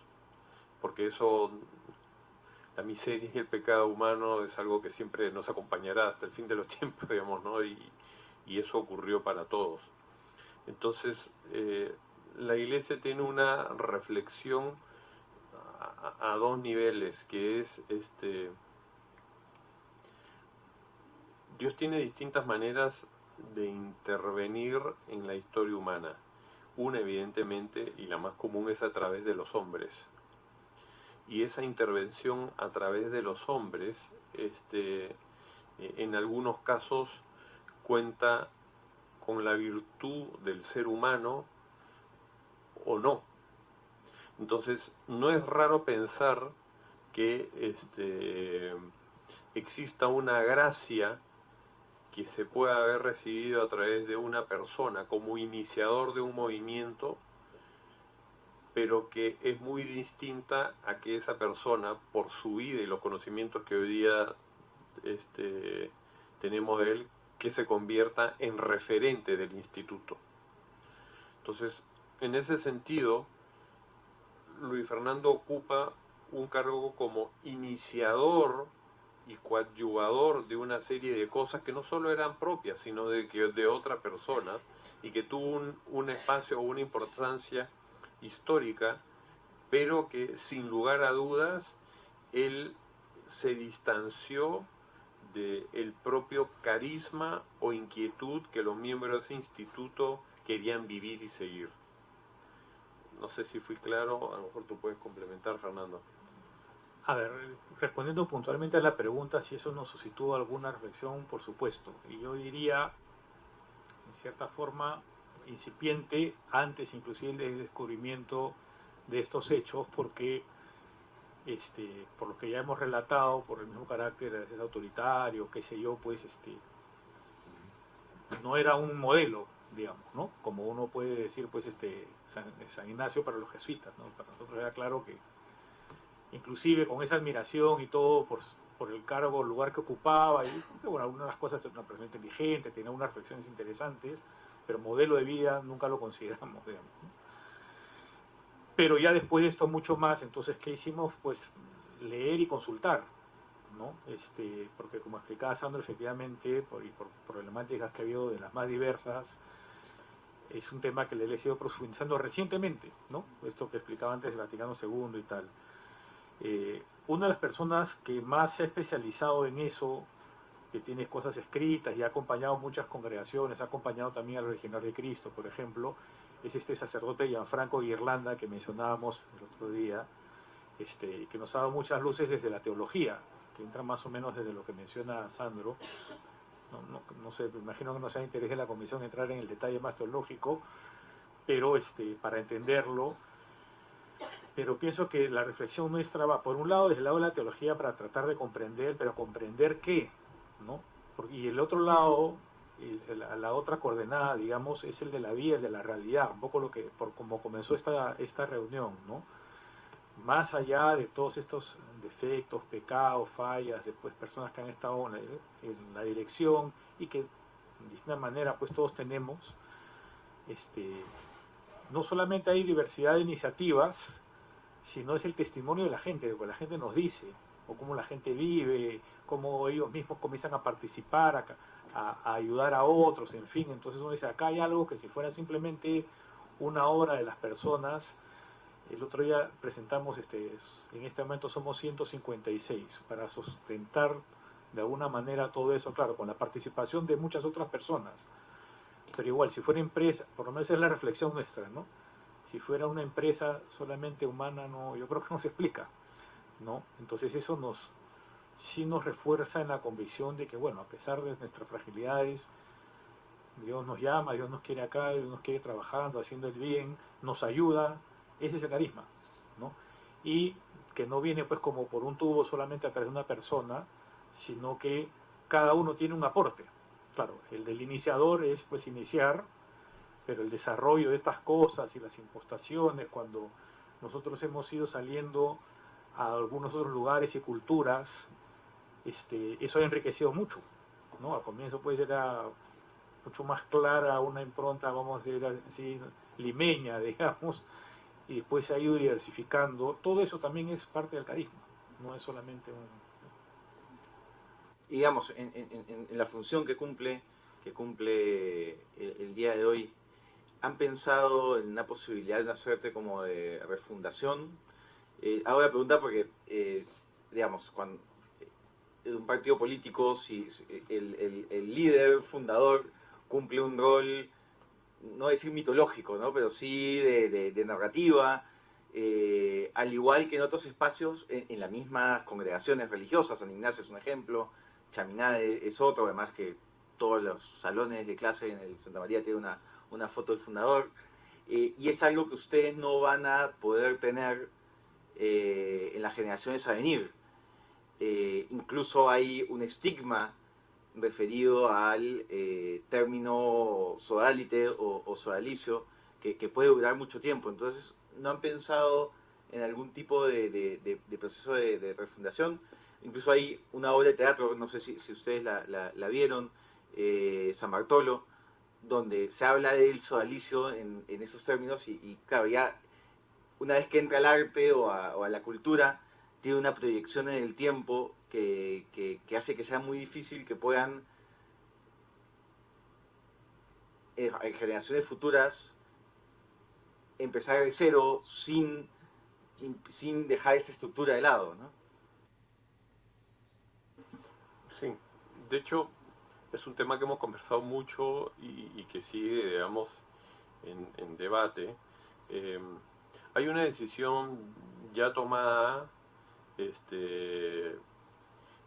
Porque eso, la miseria y el pecado humano es algo que siempre nos acompañará hasta el fin de los tiempos, digamos, ¿no? Y eso ocurrió para todos. Entonces, la iglesia tiene una reflexión a dos niveles, que es Dios tiene distintas maneras de intervenir en la historia humana. Una, evidentemente, y la más común, es a través de los hombres. Y esa intervención a través de los hombres, en algunos casos, cuenta con la virtud del ser humano o no. Entonces, no es raro pensar que exista una gracia que se pueda haber recibido a través de una persona como iniciador de un movimiento, pero que es muy distinta a que esa persona, por su vida y los conocimientos que hoy día tenemos de él, que se convierta en referente del instituto. Entonces, en ese sentido, Luis Fernando ocupa un cargo como iniciador y coadyuvador de una serie de cosas que no solo eran propias, sino de otras personas, y que tuvo un espacio o una importancia histórica, pero que sin lugar a dudas él se distanció del propio carisma o inquietud que los miembros de ese instituto querían vivir y seguir. No sé si fui claro, a lo mejor tú puedes complementar, Fernando. A ver, respondiendo puntualmente a la pregunta si eso nos suscitó alguna reflexión, por supuesto. Y yo diría, en cierta forma, incipiente, antes inclusive del descubrimiento de estos hechos, porque por lo que ya hemos relatado, por el mismo carácter a veces autoritario, qué sé yo, pues no era un modelo, digamos, ¿no? Como uno puede decir, pues, San Ignacio para los jesuitas, ¿no? Para nosotros era claro que, inclusive con esa admiración y todo por el cargo, el lugar que ocupaba, y bueno, algunas de las cosas, una persona inteligente, tenía unas reflexiones interesantes, pero modelo de vida nunca lo consideramos, digamos, ¿no? Pero ya después de esto mucho más, entonces, ¿qué hicimos? Pues leer y consultar, ¿no? Porque como explicaba Sandro, efectivamente, por problemáticas que ha habido de las más diversas, es un tema que le he ido profundizando recientemente, ¿no? Esto que explicaba antes del Vaticano II y tal. Una de las personas que más se ha especializado en eso, que tiene cosas escritas y ha acompañado muchas congregaciones, ha acompañado también a los Legionarios de Cristo, por ejemplo, es este sacerdote Gianfranco Ghirlanda que mencionábamos el otro día, que nos ha dado muchas luces desde la teología, que entra más o menos desde lo que menciona Sandro. No sé, me imagino que no sea interés de la comisión entrar en el detalle más teológico, pero para entenderlo, pero pienso que la reflexión nuestra va, por un lado, desde el lado de la teología para tratar de comprender, pero comprender qué, ¿no? Y el otro lado, la otra coordenada, digamos, es el de la vida, el de la realidad, un poco como comenzó esta reunión, ¿no? Más allá de todos estos defectos, pecados, fallas, después personas que han estado en la dirección y que de distinta manera pues todos tenemos, no solamente hay diversidad de iniciativas, sino es el testimonio de la gente, lo que la gente nos dice, o cómo la gente vive, cómo ellos mismos comienzan a participar, a ayudar a otros, en fin. Entonces uno dice, acá hay algo que si fuera simplemente una obra de las personas. El otro día presentamos, en este momento somos 156, para sustentar de alguna manera todo eso, claro, con la participación de muchas otras personas. Pero igual, si fuera empresa, por lo menos es la reflexión nuestra, ¿no? Si fuera una empresa solamente humana, no, yo creo que no se explica, ¿no? Entonces eso sí nos refuerza en la convicción de que, bueno, a pesar de nuestras fragilidades, Dios nos llama, Dios nos quiere acá, Dios nos quiere trabajando, haciendo el bien, nos ayuda. Ese es el carisma, ¿no? Y que no viene pues como por un tubo solamente a través de una persona, sino que cada uno tiene un aporte. Claro, el del iniciador es pues iniciar, pero el desarrollo de estas cosas y las impostaciones, cuando nosotros hemos ido saliendo a algunos otros lugares y culturas, eso ha enriquecido mucho, ¿no? Al comienzo pues era mucho más clara una impronta, vamos a decir así, limeña, digamos, y después se ha ido diversificando. Todo eso también es parte del carisma, no es solamente un... Digamos, en la función que cumple el día de hoy, ¿han pensado en una posibilidad de una suerte como de refundación? Hago la pregunta porque, digamos, cuando un partido político, si el líder fundador cumple un rol, no decir mitológico, ¿no? Pero sí de narrativa, al igual que en otros espacios, en las mismas congregaciones religiosas. San Ignacio es un ejemplo, Chaminá es otro, además que todos los salones de clase en el Santa María tienen una foto del fundador, y es algo que ustedes no van a poder tener en las generaciones a venir. Incluso hay un estigma referido al término sodalite o sodalicio que puede durar mucho tiempo. Entonces, ¿no han pensado en algún tipo de proceso de refundación? Incluso hay una obra de teatro, no sé si ustedes la vieron, San Bartolo, donde se habla del sodalicio en esos términos y claro, ya una vez que entra al arte o a la cultura, tiene una proyección en el tiempo que hace que sea muy difícil que puedan en generaciones futuras empezar de cero sin dejar esta estructura de lado, ¿no? Sí, de hecho es un tema que hemos conversado mucho y que sigue, digamos, en debate. Hay una decisión ya tomada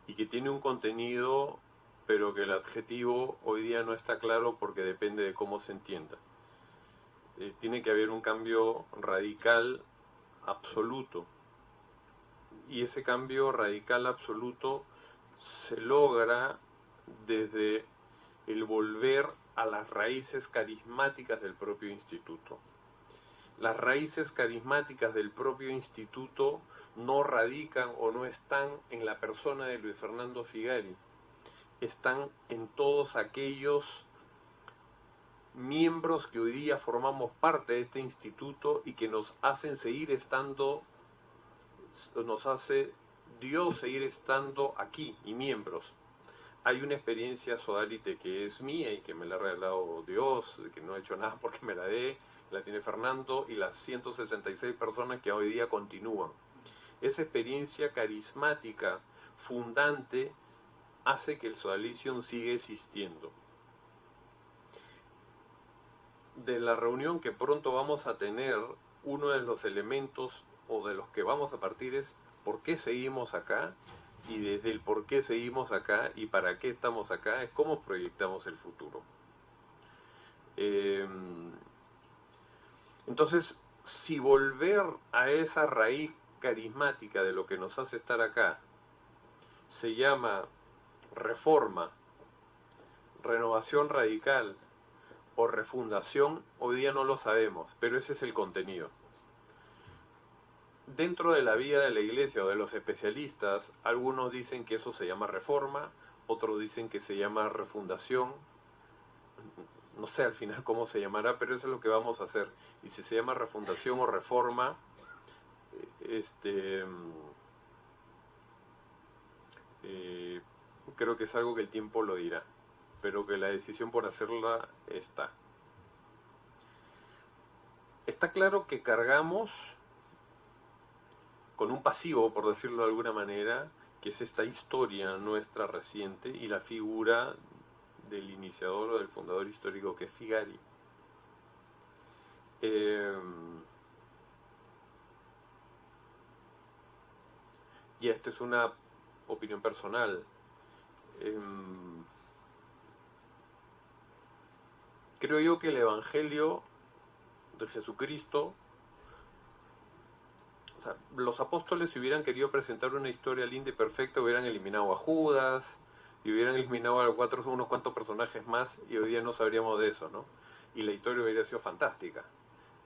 y que tiene un contenido, pero que el adjetivo hoy día no está claro porque depende de cómo se entienda. Tiene que haber un cambio radical, absoluto. Y ese cambio radical absoluto se logra desde el volver a las raíces carismáticas del propio instituto. Las raíces carismáticas del propio instituto no radican o no están en la persona de Luis Fernando Figari, están en todos aquellos miembros que hoy día formamos parte de este instituto y que nos hacen seguir estando, nos hace Dios seguir estando aquí y miembros. Hay una experiencia sodalite que es mía y que me la ha regalado Dios, que no he hecho nada porque me la dé, la tiene Fernando y las 166 personas que hoy día continúan. Esa experiencia carismática, fundante, hace que el Sodalicium siga existiendo. De la reunión que pronto vamos a tener, uno de los elementos o de los que vamos a partir es por qué seguimos acá, y desde el por qué seguimos acá y para qué estamos acá es cómo proyectamos el futuro. Entonces, si volver a esa raíz carismática de lo que nos hace estar acá se llama reforma, renovación radical o refundación, hoy día no lo sabemos, pero ese es el contenido. Dentro de la vida de la iglesia o de los especialistas, algunos dicen que eso se llama reforma, otros dicen que se llama refundación. No sé al final cómo se llamará, pero eso es lo que vamos a hacer. Y si se llama refundación o reforma, creo que es algo que el tiempo lo dirá, pero que la decisión por hacerla está. Está claro que cargamos con un pasivo, por decirlo de alguna manera, que es esta historia nuestra reciente y la figura del iniciador o del fundador histórico que es Figari. Y esta es una opinión personal. Creo yo que el Evangelio de Jesucristo, o sea, los apóstoles, si hubieran querido presentar una historia linda y perfecta, hubieran eliminado a Judas y hubieran eliminado a unos cuantos personajes más, y hoy día no sabríamos de eso, ¿no? Y la historia hubiera sido fantástica.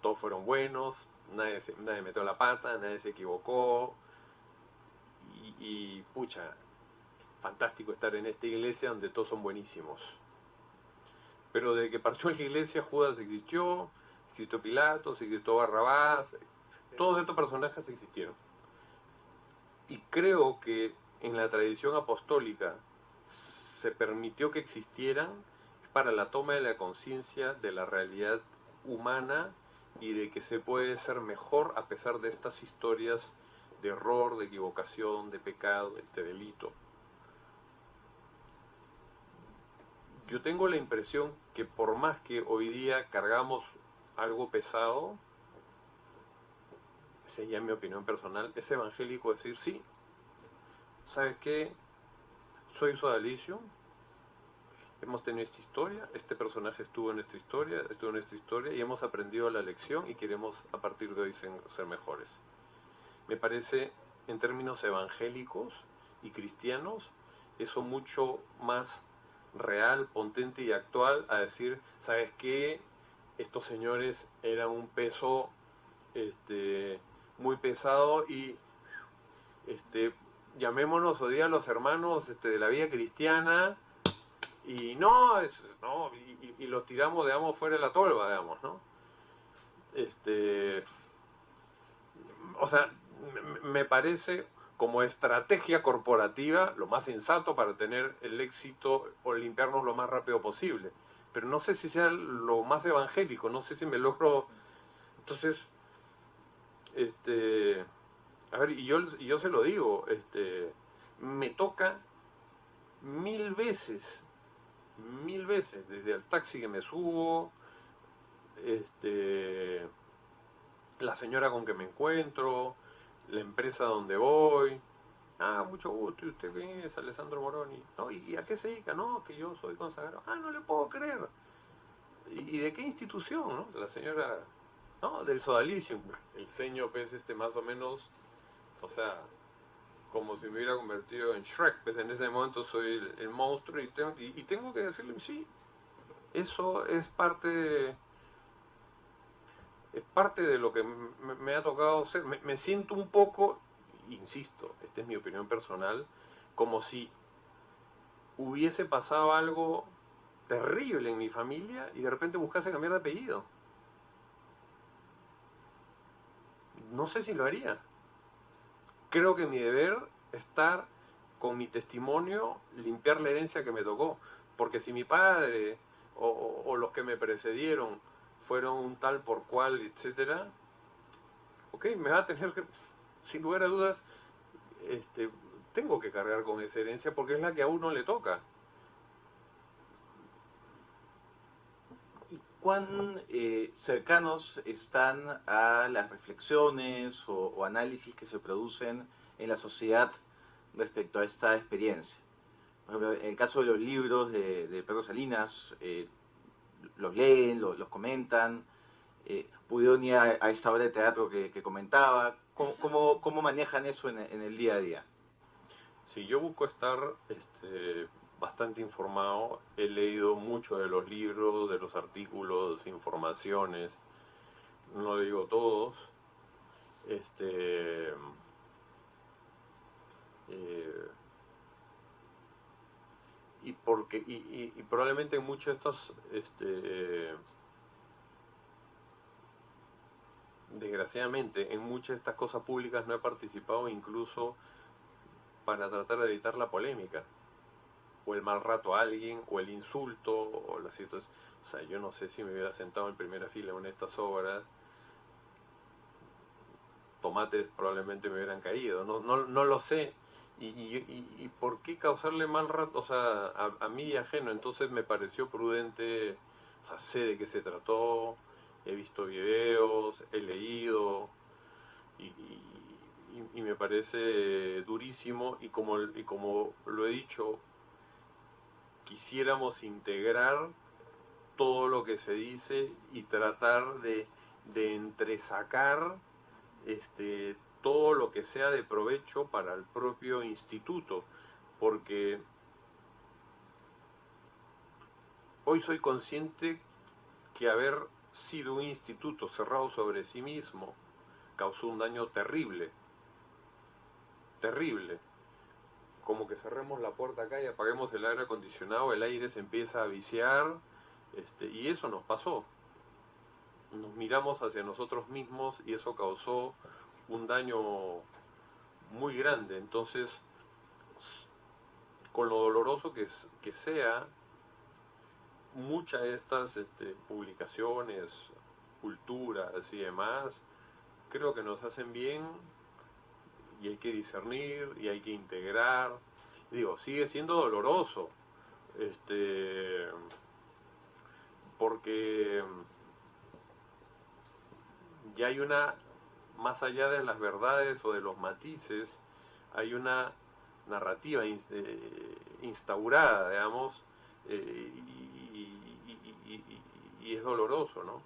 Todos fueron buenos, nadie metió la pata, nadie se equivocó, y pucha, fantástico estar en esta iglesia donde todos son buenísimos. Pero desde que partió la iglesia, Judas existió Pilatos, existió Barrabás, todos estos personajes existieron. Y creo que en la tradición apostólica se permitió que existieran para la toma de la conciencia de la realidad humana y de que se puede ser mejor a pesar de estas historias de error, de equivocación, de pecado, de delito. Yo tengo la impresión que por más que hoy día cargamos algo pesado, esa ya es mi opinión personal, es evangélico decir, sí, ¿sabes qué? Soy sodalicio, hemos tenido esta historia, este personaje estuvo en esta historia, y hemos aprendido la lección y queremos a partir de hoy ser mejores. Me parece, en términos evangélicos y cristianos, eso mucho más real, potente y actual a decir, ¿sabes qué? Estos señores eran un peso muy pesado y llamémonos hoy día los hermanos de la vida cristiana y y los tiramos, digamos, fuera de la tolva, digamos, ¿no? O sea, me parece como estrategia corporativa lo más sensato para tener el éxito o limpiarnos lo más rápido posible. Pero no sé si sea lo más evangélico, no sé si me logro. Entonces, a ver, y yo se lo digo, me toca 1000 veces, desde el taxi que me subo, la señora con que me encuentro, la empresa donde voy. Ah, mucho gusto, ¿y usted quién es? Alessandro Moroni. No, ¿y a qué se dedica? No, que yo soy consagrado. Ah, no le puedo creer. ¿Y de qué institución? ¿No? La señora, no, del Sodalicium. El ceño, pues, más o menos, o sea, como si me hubiera convertido en Shrek, pues en ese momento soy el monstruo y tengo que decirle, sí, Eso es parte de lo que me ha tocado ser. Me siento un poco, insisto, esta es mi opinión personal, como si hubiese pasado algo terrible en mi familia y de repente buscase cambiar de apellido. No sé si lo haría. Creo que mi deber es estar con mi testimonio, limpiar la herencia que me tocó. Porque si mi padre o los que me precedieron fueron un tal por cual, etcétera, ok, me va a tener que, sin lugar a dudas, tengo que cargar con esa herencia porque es la que a uno le toca. ¿Y cuán cercanos están a las reflexiones o análisis que se producen en la sociedad respecto a esta experiencia? Por ejemplo, en el caso de los libros de Pedro Salinas, los leen, los comentan, pudieron ir a esta obra de teatro que comentaba. ¿Cómo manejan eso en el día a día? Sí, yo busco estar bastante informado, he leído mucho de los libros, de los artículos, informaciones, no digo todos, y porque y probablemente en muchos de estos desgraciadamente en muchas de estas cosas públicas no he participado, incluso para tratar de evitar la polémica o el mal rato a alguien o el insulto o la situación. O sea, yo no sé si me hubiera sentado en primera fila en estas obras, tomates probablemente me hubieran caído, no lo sé. Y por qué causarle mal rato, o sea, a mí y ajeno. Entonces me pareció prudente, o sea, sé de qué se trató, he visto videos, he leído, y me parece durísimo, y como lo he dicho, quisiéramos integrar todo lo que se dice y tratar de entresacar todo lo que sea de provecho para el propio instituto, porque hoy soy consciente que haber sido un instituto cerrado sobre sí mismo causó un daño terrible, terrible. Como que cerremos la puerta acá y apaguemos el aire acondicionado, el aire se empieza a viciar, y eso nos pasó. Nos miramos hacia nosotros mismos y eso causó un daño muy grande. Entonces, con lo doloroso que sea, muchas de estas publicaciones, culturas y demás, creo que nos hacen bien y hay que discernir y hay que integrar. Digo, sigue siendo doloroso, porque ya hay más allá de las verdades o de los matices, hay una narrativa instaurada, digamos, y es doloroso, ¿no?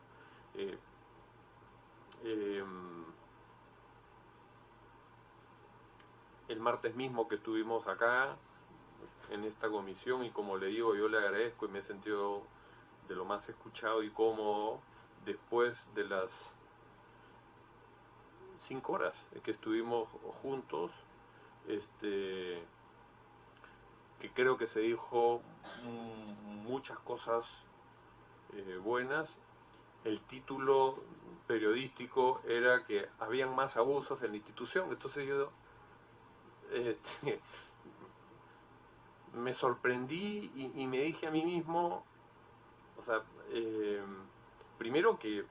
El martes mismo que estuvimos acá en esta comisión, y como le digo, yo le agradezco y me he sentido de lo más escuchado y cómodo después de las 5 horas que estuvimos juntos, que creo que se dijo muchas cosas buenas. El título periodístico era que habían más abusos en la institución, entonces yo me sorprendí y me dije a mí mismo, o sea, primero que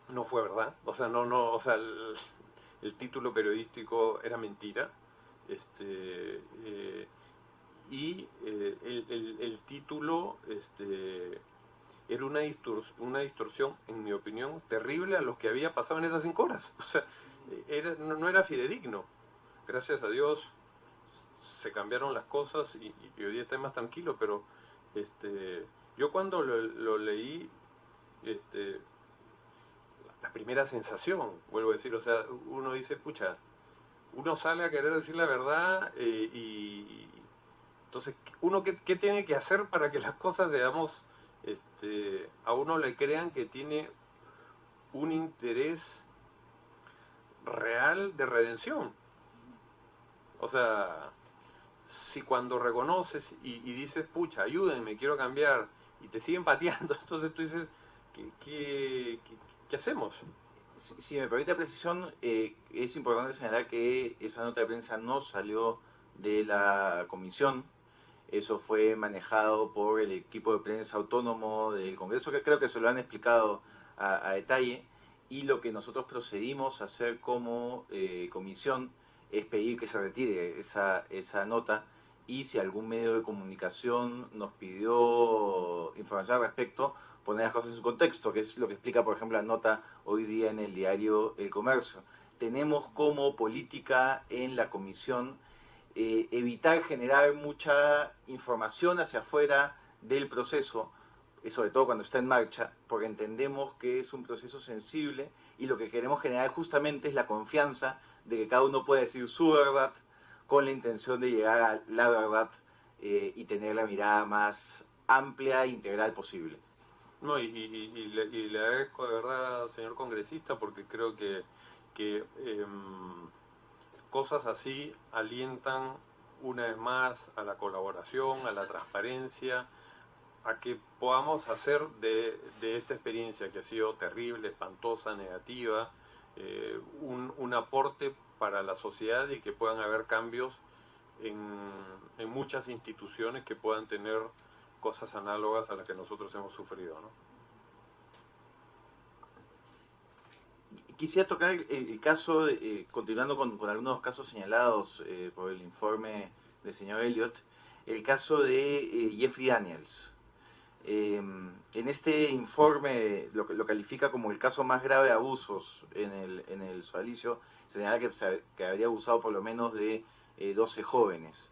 no fue verdad, o sea, o sea, el título periodístico era mentira, y el título era una distorsión, en mi opinión, terrible a lo que había pasado en esas 5 horas. O sea, no era fidedigno. Gracias a Dios se cambiaron las cosas y hoy día estoy más tranquilo, pero yo cuando lo leí, la primera sensación, vuelvo a decir, o sea, uno dice, pucha, uno sale a querer decir la verdad, y entonces, ¿uno qué tiene que hacer para que las cosas, digamos, a uno le crean que tiene un interés real de redención. O sea, si cuando reconoces y dices, pucha, ayúdenme, quiero cambiar, y te siguen pateando, entonces tú dices, ¿qué hacemos? Si me permite precisión, es importante señalar que esa nota de prensa no salió de la comisión. Eso fue manejado por el equipo de prensa autónomo del Congreso, que creo que se lo han explicado a detalle. Y lo que nosotros procedimos a hacer como comisión es pedir que se retire esa nota, y si algún medio de comunicación nos pidió información al respecto, poner las cosas en su contexto, que es lo que explica, por ejemplo, la nota hoy día en el diario El Comercio. Tenemos como política en la comisión evitar generar mucha información hacia afuera del proceso, sobre todo cuando está en marcha, porque entendemos que es un proceso sensible, y lo que queremos generar justamente es la confianza de que cada uno puede decir su verdad con la intención de llegar a la verdad y tener la mirada más amplia e integral posible. No, y le agradezco de verdad, señor congresista, porque creo que cosas así alientan una vez más a la colaboración, a la transparencia, a que podamos hacer de esta experiencia, que ha sido terrible, espantosa, negativa, un aporte para la sociedad, y que puedan haber cambios en muchas instituciones que puedan tener cosas análogas a las que nosotros hemos sufrido, ¿no? Quisiera tocar el caso, continuando con algunos casos señalados por el informe del señor Elliott, el caso de Jeffrey Daniels. En este informe lo califica como el caso más grave de abusos en el sodalicio. Señala que habría abusado por lo menos de 12 jóvenes.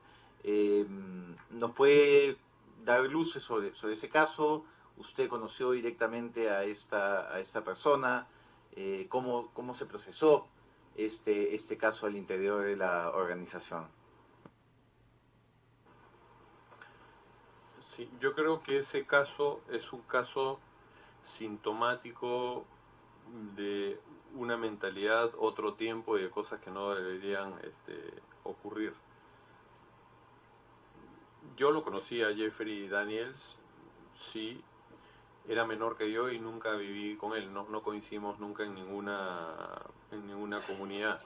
¿Nos puede dar luces sobre ese caso? ¿Usted conoció directamente a esta persona? ¿Cómo se procesó este caso al interior de la organización? Sí, yo creo que ese caso es un caso sintomático de una mentalidad, otro tiempo, y de cosas que no deberían ocurrir. Yo lo conocí a Jeffrey Daniels, sí, era menor que yo y nunca viví con él, no coincidimos nunca en ninguna comunidad.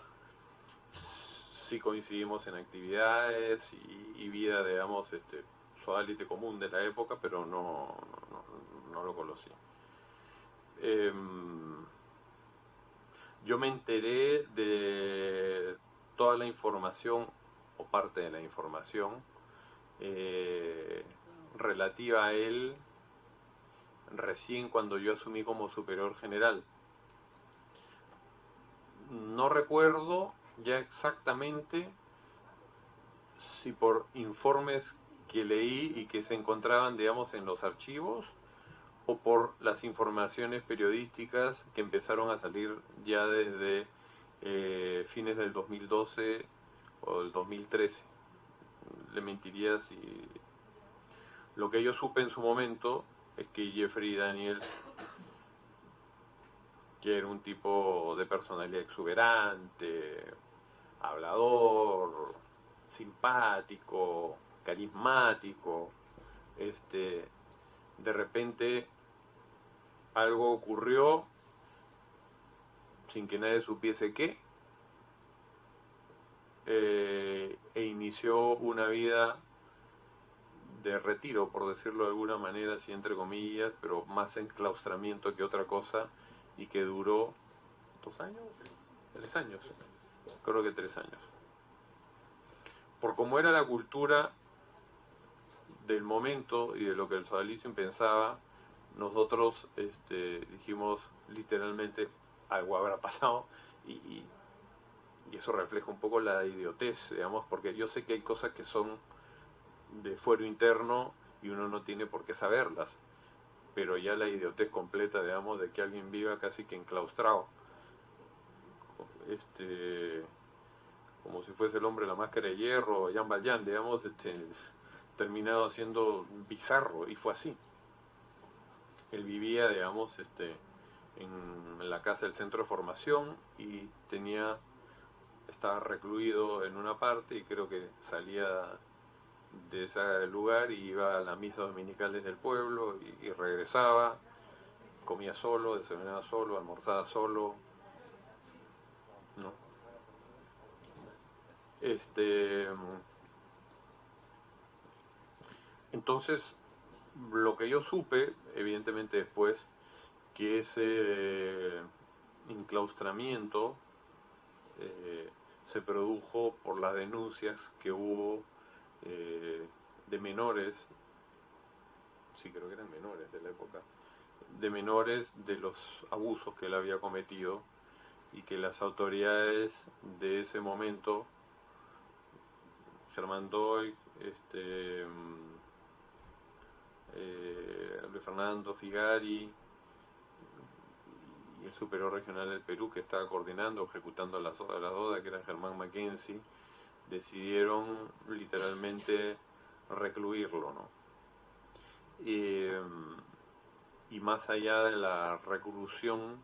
Sí coincidimos en actividades y vida, digamos, sodalite común de la época, pero no lo conocí. Yo me enteré de toda la información, o parte de la información, relativa a él recién cuando yo asumí como superior general. No recuerdo ya exactamente si por informes que leí y que se encontraban, digamos, en los archivos, o por las informaciones periodísticas que empezaron a salir ya desde fines del 2012 o del 2013. Le mentiría si... Lo que yo supe en su momento es que Jeffrey Daniels, que era un tipo de personalidad exuberante, hablador, simpático, carismático, de repente algo ocurrió sin que nadie supiese qué, e inició una vida de retiro, por decirlo de alguna manera, así entre comillas, pero más enclaustramiento que otra cosa, y que duró 2 años, 3 años, creo que 3 años. Por cómo era la cultura del momento y de lo que el sodalicio pensaba, nosotros dijimos literalmente, algo habrá pasado, y eso refleja un poco la idiotez, digamos, porque yo sé que hay cosas que son de fuero interno y uno no tiene por qué saberlas, pero ya la idiotez completa, digamos, de que alguien viva casi que enclaustrado, como si fuese el hombre de la máscara de hierro, Jean Valjean, digamos, terminado siendo bizarro, y fue así. Él vivía, digamos, en la casa del centro de formación y estaba recluido en una parte y creo que salía de ese lugar y iba a las misas dominicales del pueblo y regresaba, comía solo, desayunaba solo, almorzaba solo, ¿no? Entonces, lo que yo supe, evidentemente después, que ese enclaustramiento se produjo por las denuncias que hubo de menores, sí creo que eran menores de la época, de menores de los abusos que él había cometido y que las autoridades de ese momento, Germán Doy, Luis Fernando Figari y el superior regional del Perú que estaba coordinando, ejecutando la DODA, que era Germán Mackenzie, decidieron literalmente recluirlo, ¿no? Y más allá de la reclusión,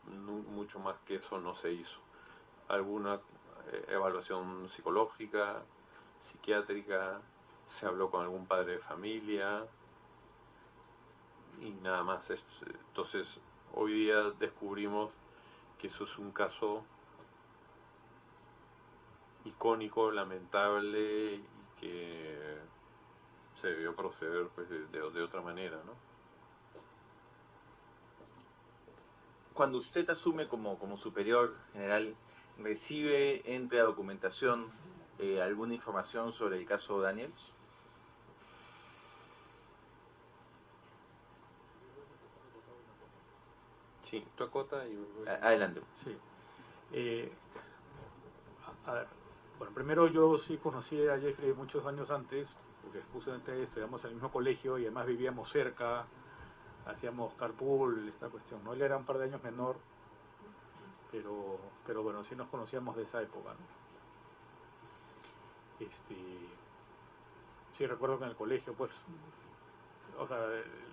mucho más que eso no se hizo. Alguna evaluación psicológica, psiquiátrica, se habló con algún padre de familia y nada más. Entonces, hoy día descubrimos que eso es un caso icónico, lamentable y que se debió proceder pues, de otra manera, ¿no? Cuando usted asume como superior general, ¿recibe entre la documentación alguna información sobre el caso Daniels? Sí, tú acota y... Adelante. Sí. A ver, bueno, primero yo sí conocí a Jeffrey muchos años antes, porque justamente estudiamos en el mismo colegio y además vivíamos cerca, hacíamos carpool, esta cuestión, ¿no? Él era un par de años menor, pero bueno, sí nos conocíamos de esa época, ¿no? Sí recuerdo que en el colegio, pues, o sea,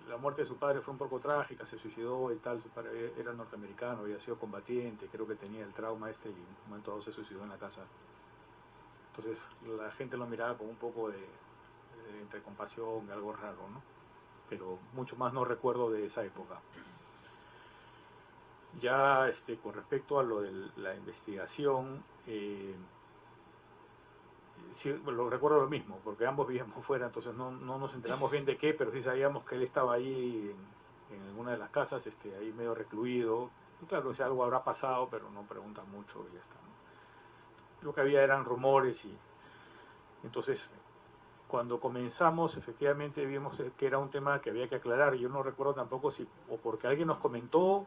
la muerte de su padre fue un poco trágica, se suicidó y tal, su padre era norteamericano, había sido combatiente, creo que tenía el trauma y en un momento dado se suicidó en la casa. Entonces la gente lo miraba con un poco de entre compasión, algo raro, ¿no? Pero mucho más no recuerdo de esa época. Ya con respecto a lo de la investigación, sí, lo recuerdo lo mismo, porque ambos vivíamos fuera, entonces no nos enteramos bien de qué, pero sí sabíamos que él estaba ahí en alguna de las casas, ahí medio recluido. Y claro, o sea, algo habrá pasado, pero no preguntan mucho y ya está, ¿no? Lo que había eran rumores y entonces cuando comenzamos efectivamente vimos que era un tema que había que aclarar. Yo no recuerdo tampoco si o porque alguien nos comentó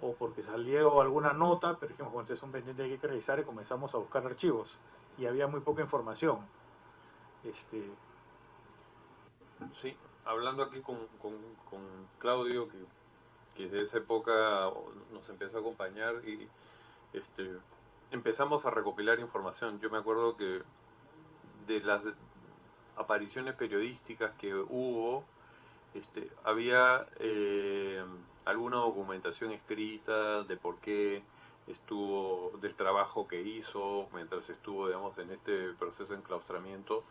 o porque salió alguna nota, pero dijimos, bueno, es un pendiente que hay que revisar y comenzamos a buscar archivos y había muy poca información. Sí, hablando aquí con Claudio, que desde esa época nos empezó a acompañar y empezamos a recopilar información. Yo me acuerdo que de las apariciones periodísticas que hubo, había alguna documentación escrita de por qué estuvo, del trabajo que hizo mientras estuvo, digamos, en este proceso de enclaustramiento,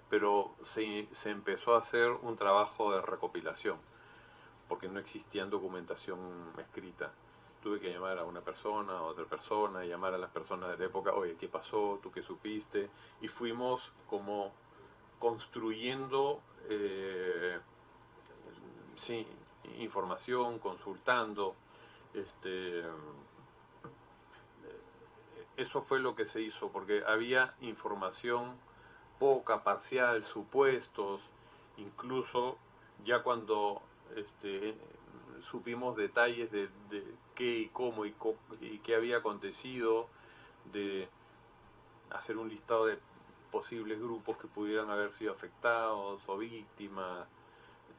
pero se empezó a hacer un trabajo de recopilación, porque no existía documentación escrita. Tuve que llamar a una persona, a otra persona, llamar a las personas de la época, oye, ¿qué pasó? ¿Tú qué supiste? Y fuimos como construyendo sí, información, consultando. Eso fue lo que se hizo, porque había información poca, parcial, supuestos, incluso ya cuando supimos detalles de qué y cómo y qué había acontecido, de hacer un listado de posibles grupos que pudieran haber sido afectados o víctimas,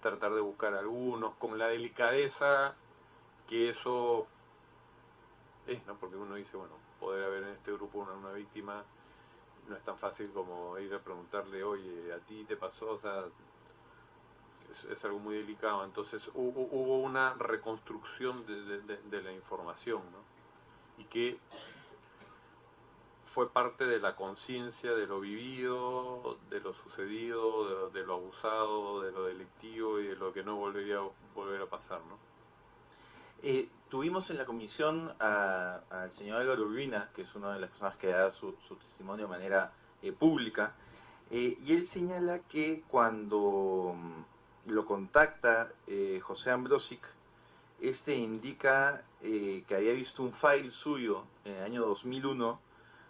tratar de buscar algunos, con la delicadeza que eso es, ¿no? Porque uno dice, bueno, poder haber en este grupo una víctima no es tan fácil como ir a preguntarle, oye, ¿a ti te pasó? O sea, es algo muy delicado. Entonces hubo una reconstrucción de la información, ¿no? Y que fue parte de la conciencia de lo vivido, de lo sucedido, de lo abusado, de lo delictivo y de lo que no volvería a volver a pasar, ¿no? Tuvimos en la comisión al señor Álvaro Urbina, que es una de las personas que da su testimonio de manera pública, y él señala que cuando lo contacta José Ambrosic, este indica que había visto un file suyo en el año 2001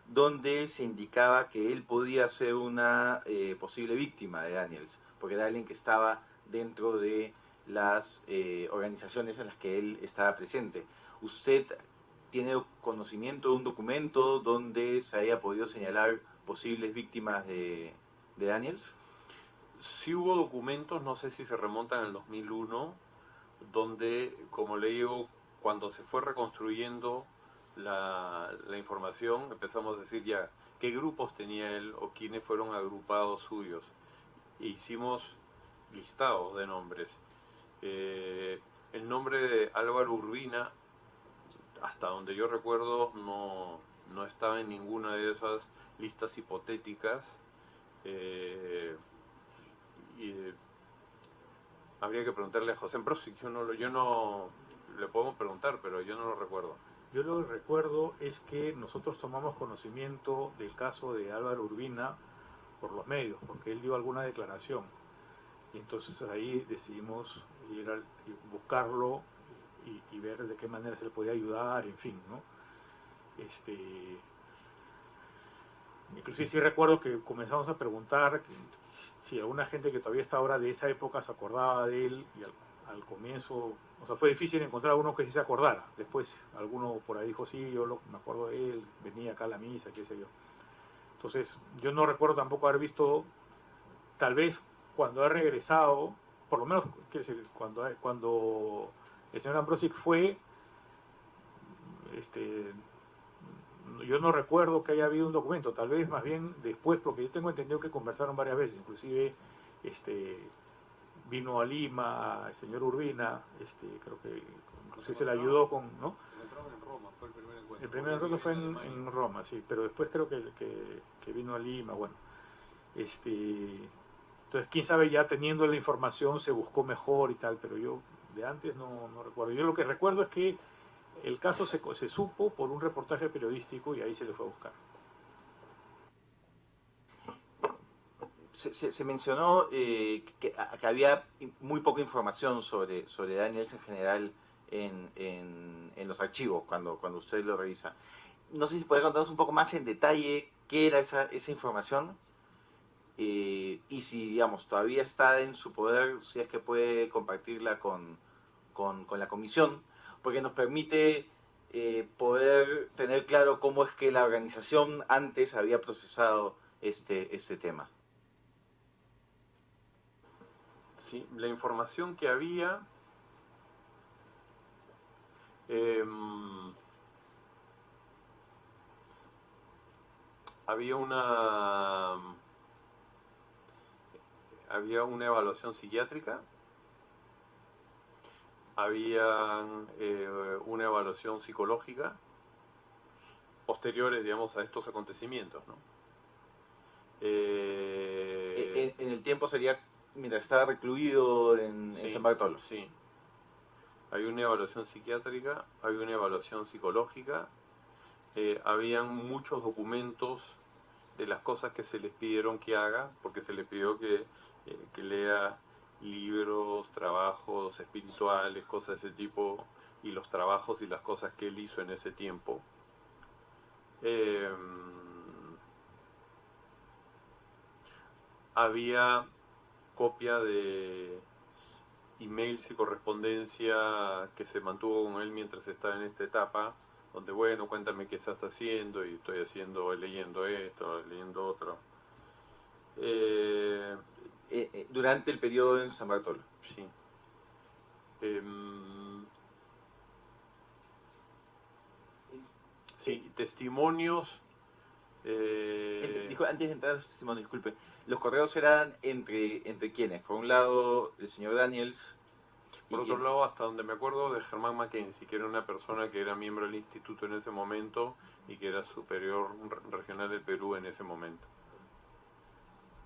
donde se indicaba que él podía ser una posible víctima de Daniels, porque era alguien que estaba dentro de las organizaciones en las que él estaba presente. ¿Usted tiene conocimiento de un documento donde se haya podido señalar posibles víctimas de Daniels? Sí hubo documentos, no sé si se remontan al 2001, donde, como le digo, cuando se fue reconstruyendo la información, empezamos a decir ya qué grupos tenía él o quiénes fueron agrupados suyos. E hicimos listados de nombres. El nombre de Álvaro Urbina, hasta donde yo recuerdo, no estaba en ninguna de esas listas hipotéticas. Habría que preguntarle a José Ambrosic, yo no le podemos preguntar, pero yo no lo recuerdo. Yo lo que recuerdo es que nosotros tomamos conocimiento del caso de Álvaro Urbina por los medios, porque él dio alguna declaración. Y entonces ahí decidimos buscarlo y ver de qué manera se le podía ayudar, en fin, ¿no? Inclusive sí recuerdo que comenzamos a preguntar si alguna gente que todavía está ahora de esa época se acordaba de él, y al comienzo, o sea, fue difícil encontrar a uno que sí se acordara. Después alguno por ahí dijo, sí, me acuerdo de él, venía acá a la misa, qué sé yo. Entonces yo no recuerdo tampoco haber visto, tal vez cuando ha regresado, por lo menos, quiero decir, cuando el señor Ambrosic fue, yo no recuerdo que haya habido un documento, tal vez más bien después, porque yo tengo entendido que conversaron varias veces, inclusive vino a Lima el señor Urbina, creo que inclusive se le ayudó con, ¿no? En Roma, fue el primer encuentro. El primer encuentro fue en Roma, sí, pero después creo que vino a Lima, bueno. Entonces, quién sabe, ya teniendo la información se buscó mejor y tal, pero yo de antes no recuerdo. Yo lo que recuerdo es que el caso se supo por un reportaje periodístico y ahí se le fue a buscar. Se mencionó que había muy poca información sobre Daniels en general en los archivos cuando usted lo revisa. No sé si puede contarnos un poco más en detalle qué era esa información y si, digamos, todavía está en su poder, si es que puede compartirla con la comisión, porque nos permite poder tener claro cómo es que la organización antes había procesado este tema. Sí, la información que había había una evaluación psiquiátrica, había una evaluación psicológica posteriores, digamos, a estos acontecimientos, ¿no? En el tiempo sería mientras estaba recluido en San Bartolo. Sí. Hay una evaluación psiquiátrica, hay una evaluación psicológica, habían muchos documentos de las cosas que se les pidieron que haga, porque se les pidió que lea libros, trabajos espirituales, cosas de ese tipo, y los trabajos y las cosas que él hizo en ese tiempo. Había copia de emails y correspondencia que se mantuvo con él mientras estaba en esta etapa, donde, bueno, cuéntame qué estás haciendo, y estoy leyendo esto, leyendo otro. Durante el periodo en San Bartolo. Sí. Sí, testimonios Antes de entrar, Simón, disculpe, los correos eran entre quiénes. Por un lado, el señor Daniels. Por otro lado, hasta donde me acuerdo, de Germán Mackenzie, que era una persona que era miembro del instituto en ese momento y que era superior regional del Perú en ese momento.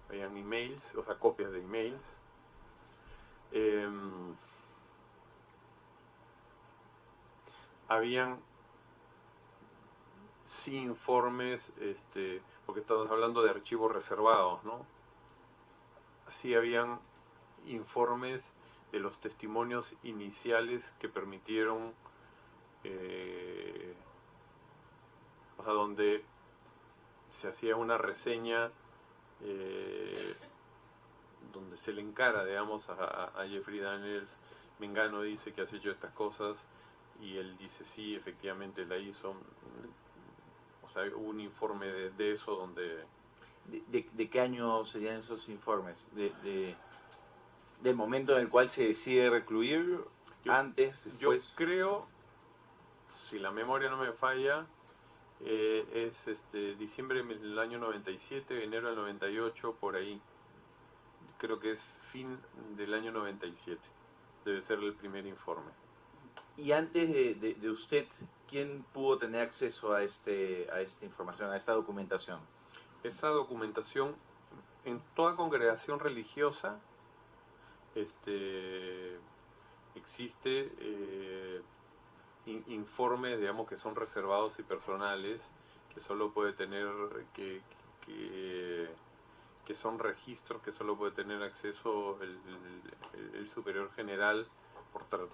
Habían emails, o sea, copias de emails. Habían sí informes, porque estamos hablando de archivos reservados, ¿no? Sí habían informes de los testimonios iniciales que permitieron, o sea, donde se hacía una reseña, donde se le encara, digamos, a Jeffrey Daniels. Mengano dice que has hecho estas cosas y él dice sí, efectivamente la hizo. O sea, hubo un informe de eso donde... ¿De qué año serían esos informes? ¿Del momento en el cual se decide recluir? ¿Antes? ¿Después? Yo creo, si la memoria no me falla, es diciembre del año 97, enero del 98, por ahí. Creo que es fin del año 97. Debe ser el primer informe. Y antes de usted, ¿quién pudo tener acceso a esta información, a esta documentación? Esa documentación, en toda congregación religiosa, existe informes, digamos, que son reservados y personales, que solo puede tener, que son registros que solo puede tener acceso el superior general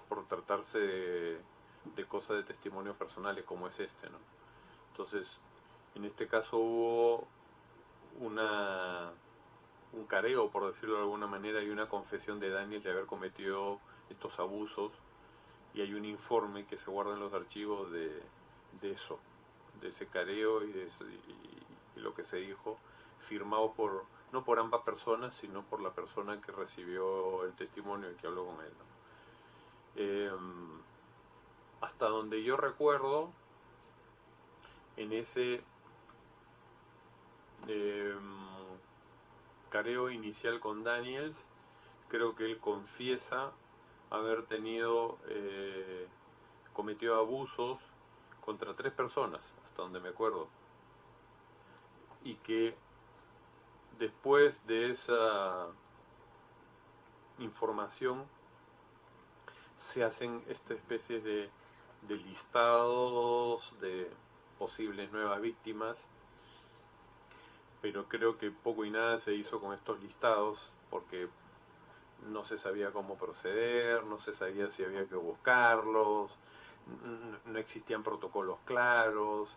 por tratarse de cosas de testimonios personales como es ¿no? Entonces, en este caso hubo un careo, por decirlo de alguna manera, y una confesión de Daniel de haber cometido estos abusos, y hay un informe que se guarda en los archivos de eso, de ese careo y de eso, y lo que se dijo, firmado no por ambas personas, sino por la persona que recibió el testimonio y que habló con él, ¿no? Hasta donde yo recuerdo, en ese careo inicial con Daniels, creo que él confiesa haber cometido abusos contra 3 personas, hasta donde me acuerdo, y que después de esa información se hacen esta especie de listados de posibles nuevas víctimas, pero creo que poco y nada se hizo con estos listados porque no se sabía cómo proceder, no se sabía si había que buscarlos, no existían protocolos claros.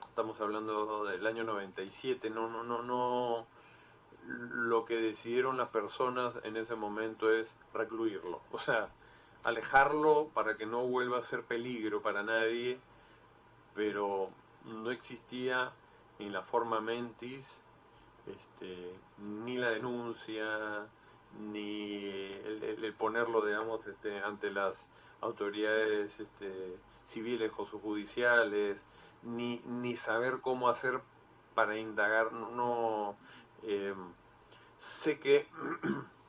Estamos hablando del año 97, no. Lo que decidieron las personas en ese momento es recluirlo, o sea, alejarlo para que no vuelva a ser peligro para nadie, pero no existía ni la forma mentis, ni la denuncia, ni el ponerlo, digamos, ante las autoridades civiles o judiciales, ni saber cómo hacer para indagar. Sé que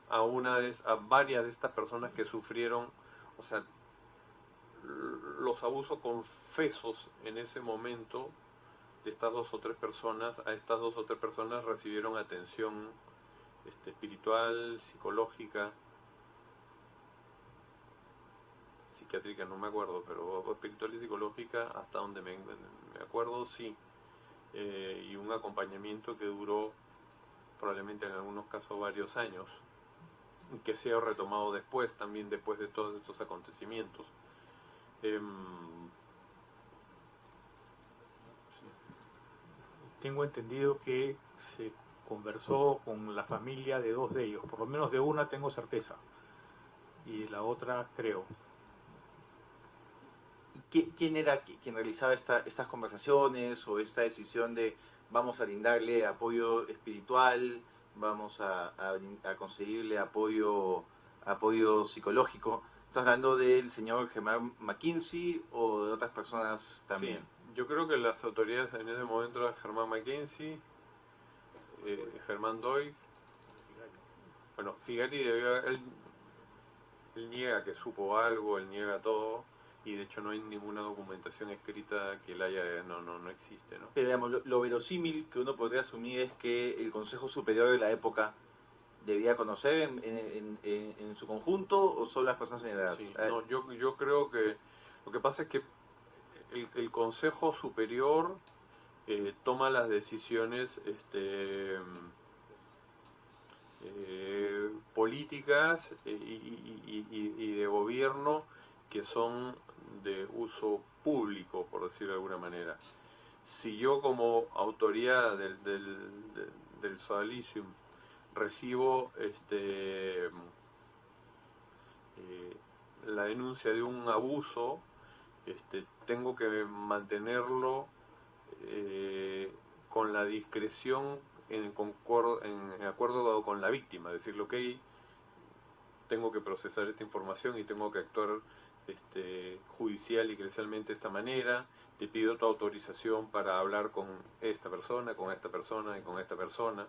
a varias de estas personas que sufrieron, o sea, los abusos confesos en ese momento de estas 2 o 3 personas, a estas 2 o 3 personas recibieron atención espiritual, psicológica, psiquiátrica, no me acuerdo, pero espiritual y psicológica, hasta donde me acuerdo, sí, y un acompañamiento que duró probablemente en algunos casos varios años, que se ha retomado después, también después de todos estos acontecimientos. Tengo entendido que se conversó con la familia de 2 de ellos, por lo menos de una tengo certeza, y de la otra creo. ¿Quién era quien realizaba estas conversaciones o esta decisión de vamos a brindarle apoyo espiritual, vamos a conseguirle apoyo psicológico? ¿Estás hablando del señor Germán Mackenzie o de otras personas también? Sí, Yo creo que las autoridades en ese momento eran Germán Mackenzie, Germán Doig. Bueno, Figari él niega que supo algo, él niega todo, y de hecho no hay ninguna documentación escrita que él haya, no existe, ¿no? Pero digamos, lo verosímil que uno podría asumir es que el Consejo Superior de la época debía conocer en su conjunto, o solo las personas señaladas. Sí, no, yo creo que lo que pasa es que el Consejo Superior toma las decisiones políticas y de gobierno que son de uso público, por decirlo de alguna manera. Si yo como autoridad del Sodalicium recibo la denuncia de un abuso, tengo que mantenerlo con la discreción en acuerdo con la víctima, decirle, ok, tengo que procesar esta información y tengo que actuar judicial y eclesialmente de esta manera, te pido tu autorización para hablar con esta persona, con esta persona y con esta persona.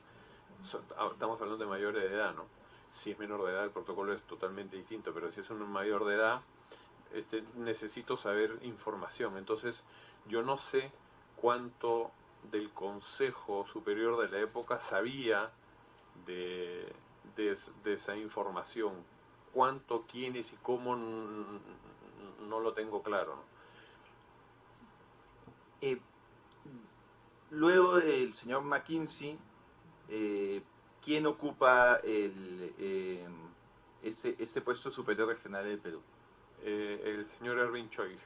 Estamos hablando de mayores de edad, ¿no? Si es menor de edad el protocolo es totalmente distinto, pero si es un mayor de edad, necesito saber información. Entonces yo no sé cuánto del Consejo Superior de la época sabía de esa información, cuánto, quiénes y cómo, no lo tengo claro, ¿no? Luego el señor McKinsey, ¿quién ocupa este puesto superior regional del Perú? El señor Erwin Choi.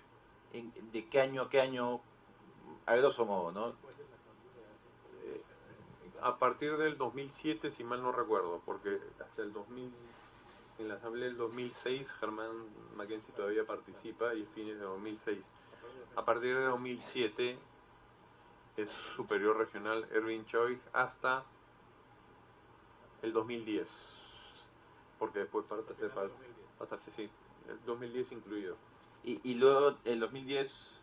¿De qué año a qué año? A grosso modo, ¿no? A partir del 2007, si mal no recuerdo, porque hasta el 2000, en la asamblea del 2006, Germán Mackenzie todavía participa y fines de 2006. A partir de 2007 es superior regional Erwin Choi hasta el 2010, porque después hasta sí, el 2010 incluido. Y luego el 2010...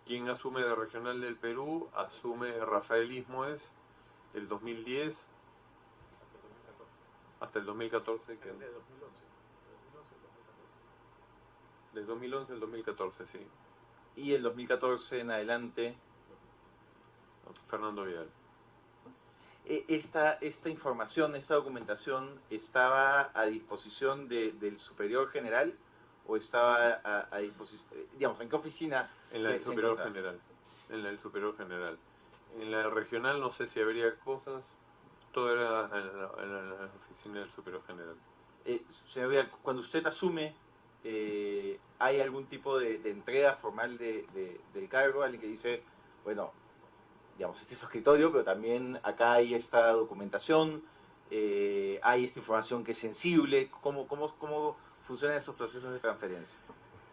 Quien asume de regional del Perú, asume Rafael Ismoes del 2010 hasta el 2014. Del 2011 al 2014, sí. Y el 2014 en adelante... Fernando Vidal. Esta información, esta documentación, ¿estaba a disposición del superior general o estaba a disposición, digamos, en qué oficina? En la del superior general. En la del superior general. En la regional no sé si habría cosas, todo era en la oficina del superior general. Señor Vidal, cuando usted asume, ¿hay algún tipo de entrega formal del cargo? Alguien que dice, bueno, digamos, este es su escritorio, pero también acá hay esta documentación, hay esta información que es sensible. ¿Cómo funcionan esos procesos de transferencia?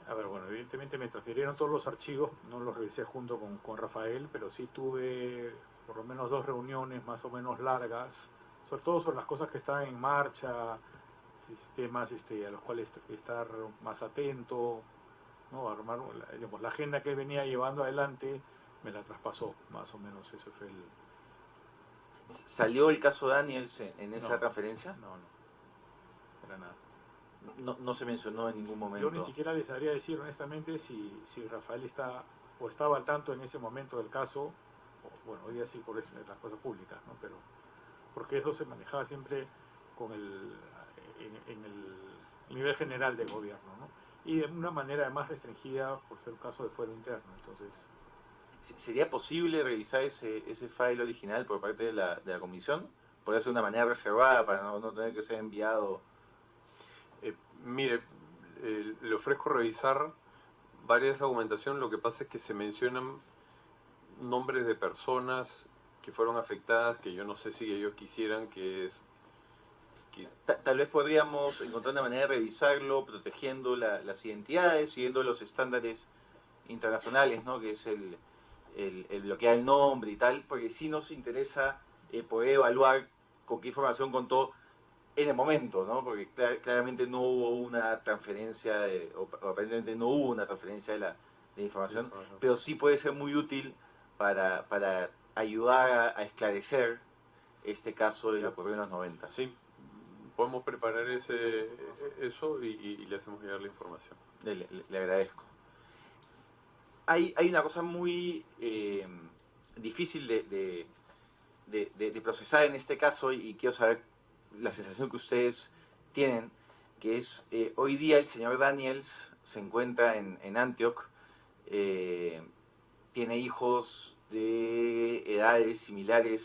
A ver, bueno, evidentemente me transfirieron todos los archivos, no los revisé junto con Rafael, pero sí tuve por lo menos 2 reuniones más o menos largas, sobre todo sobre las cosas que están en marcha, sistemas a los cuales estar más atento, ¿no? Armar, digamos, la agenda que venía llevando adelante me la traspasó, más o menos, ese fue el... ¿Salió el caso Daniels en esa transferencia? No, era nada. No se mencionó en ningún momento. Yo ni siquiera les sabría decir honestamente si Rafael estaba al tanto en ese momento del caso, o, bueno, hoy día sí por las cosas públicas, ¿no? Pero porque eso se manejaba siempre en el nivel general del gobierno, ¿no? Y de una manera además restringida por ser un caso de fuero interno. Entonces, ¿sería posible revisar ese file original por parte de la comisión? ¿Podría ser de una manera reservada para no tener que ser enviado? Mire, le ofrezco revisar varias documentación. Lo que pasa es que se mencionan nombres de personas que fueron afectadas, que yo no sé si ellos quisieran Tal vez podríamos encontrar una manera de revisarlo protegiendo las identidades, siguiendo los estándares internacionales, ¿no? Que es el bloquear el nombre y tal, porque sí nos interesa poder evaluar con qué información contó en el momento, ¿no? Porque claramente no hubo una transferencia, o aparentemente no hubo una transferencia de información, pero sí puede ser muy útil para ayudar a esclarecer este caso de lo que ocurrió en los 90. Sí, podemos preparar eso y le hacemos llegar la información. Le agradezco. Hay una cosa muy difícil de procesar en este caso, y quiero saber la sensación que ustedes tienen, que es hoy día el señor Daniels se encuentra en Antioch, tiene hijos de edades similares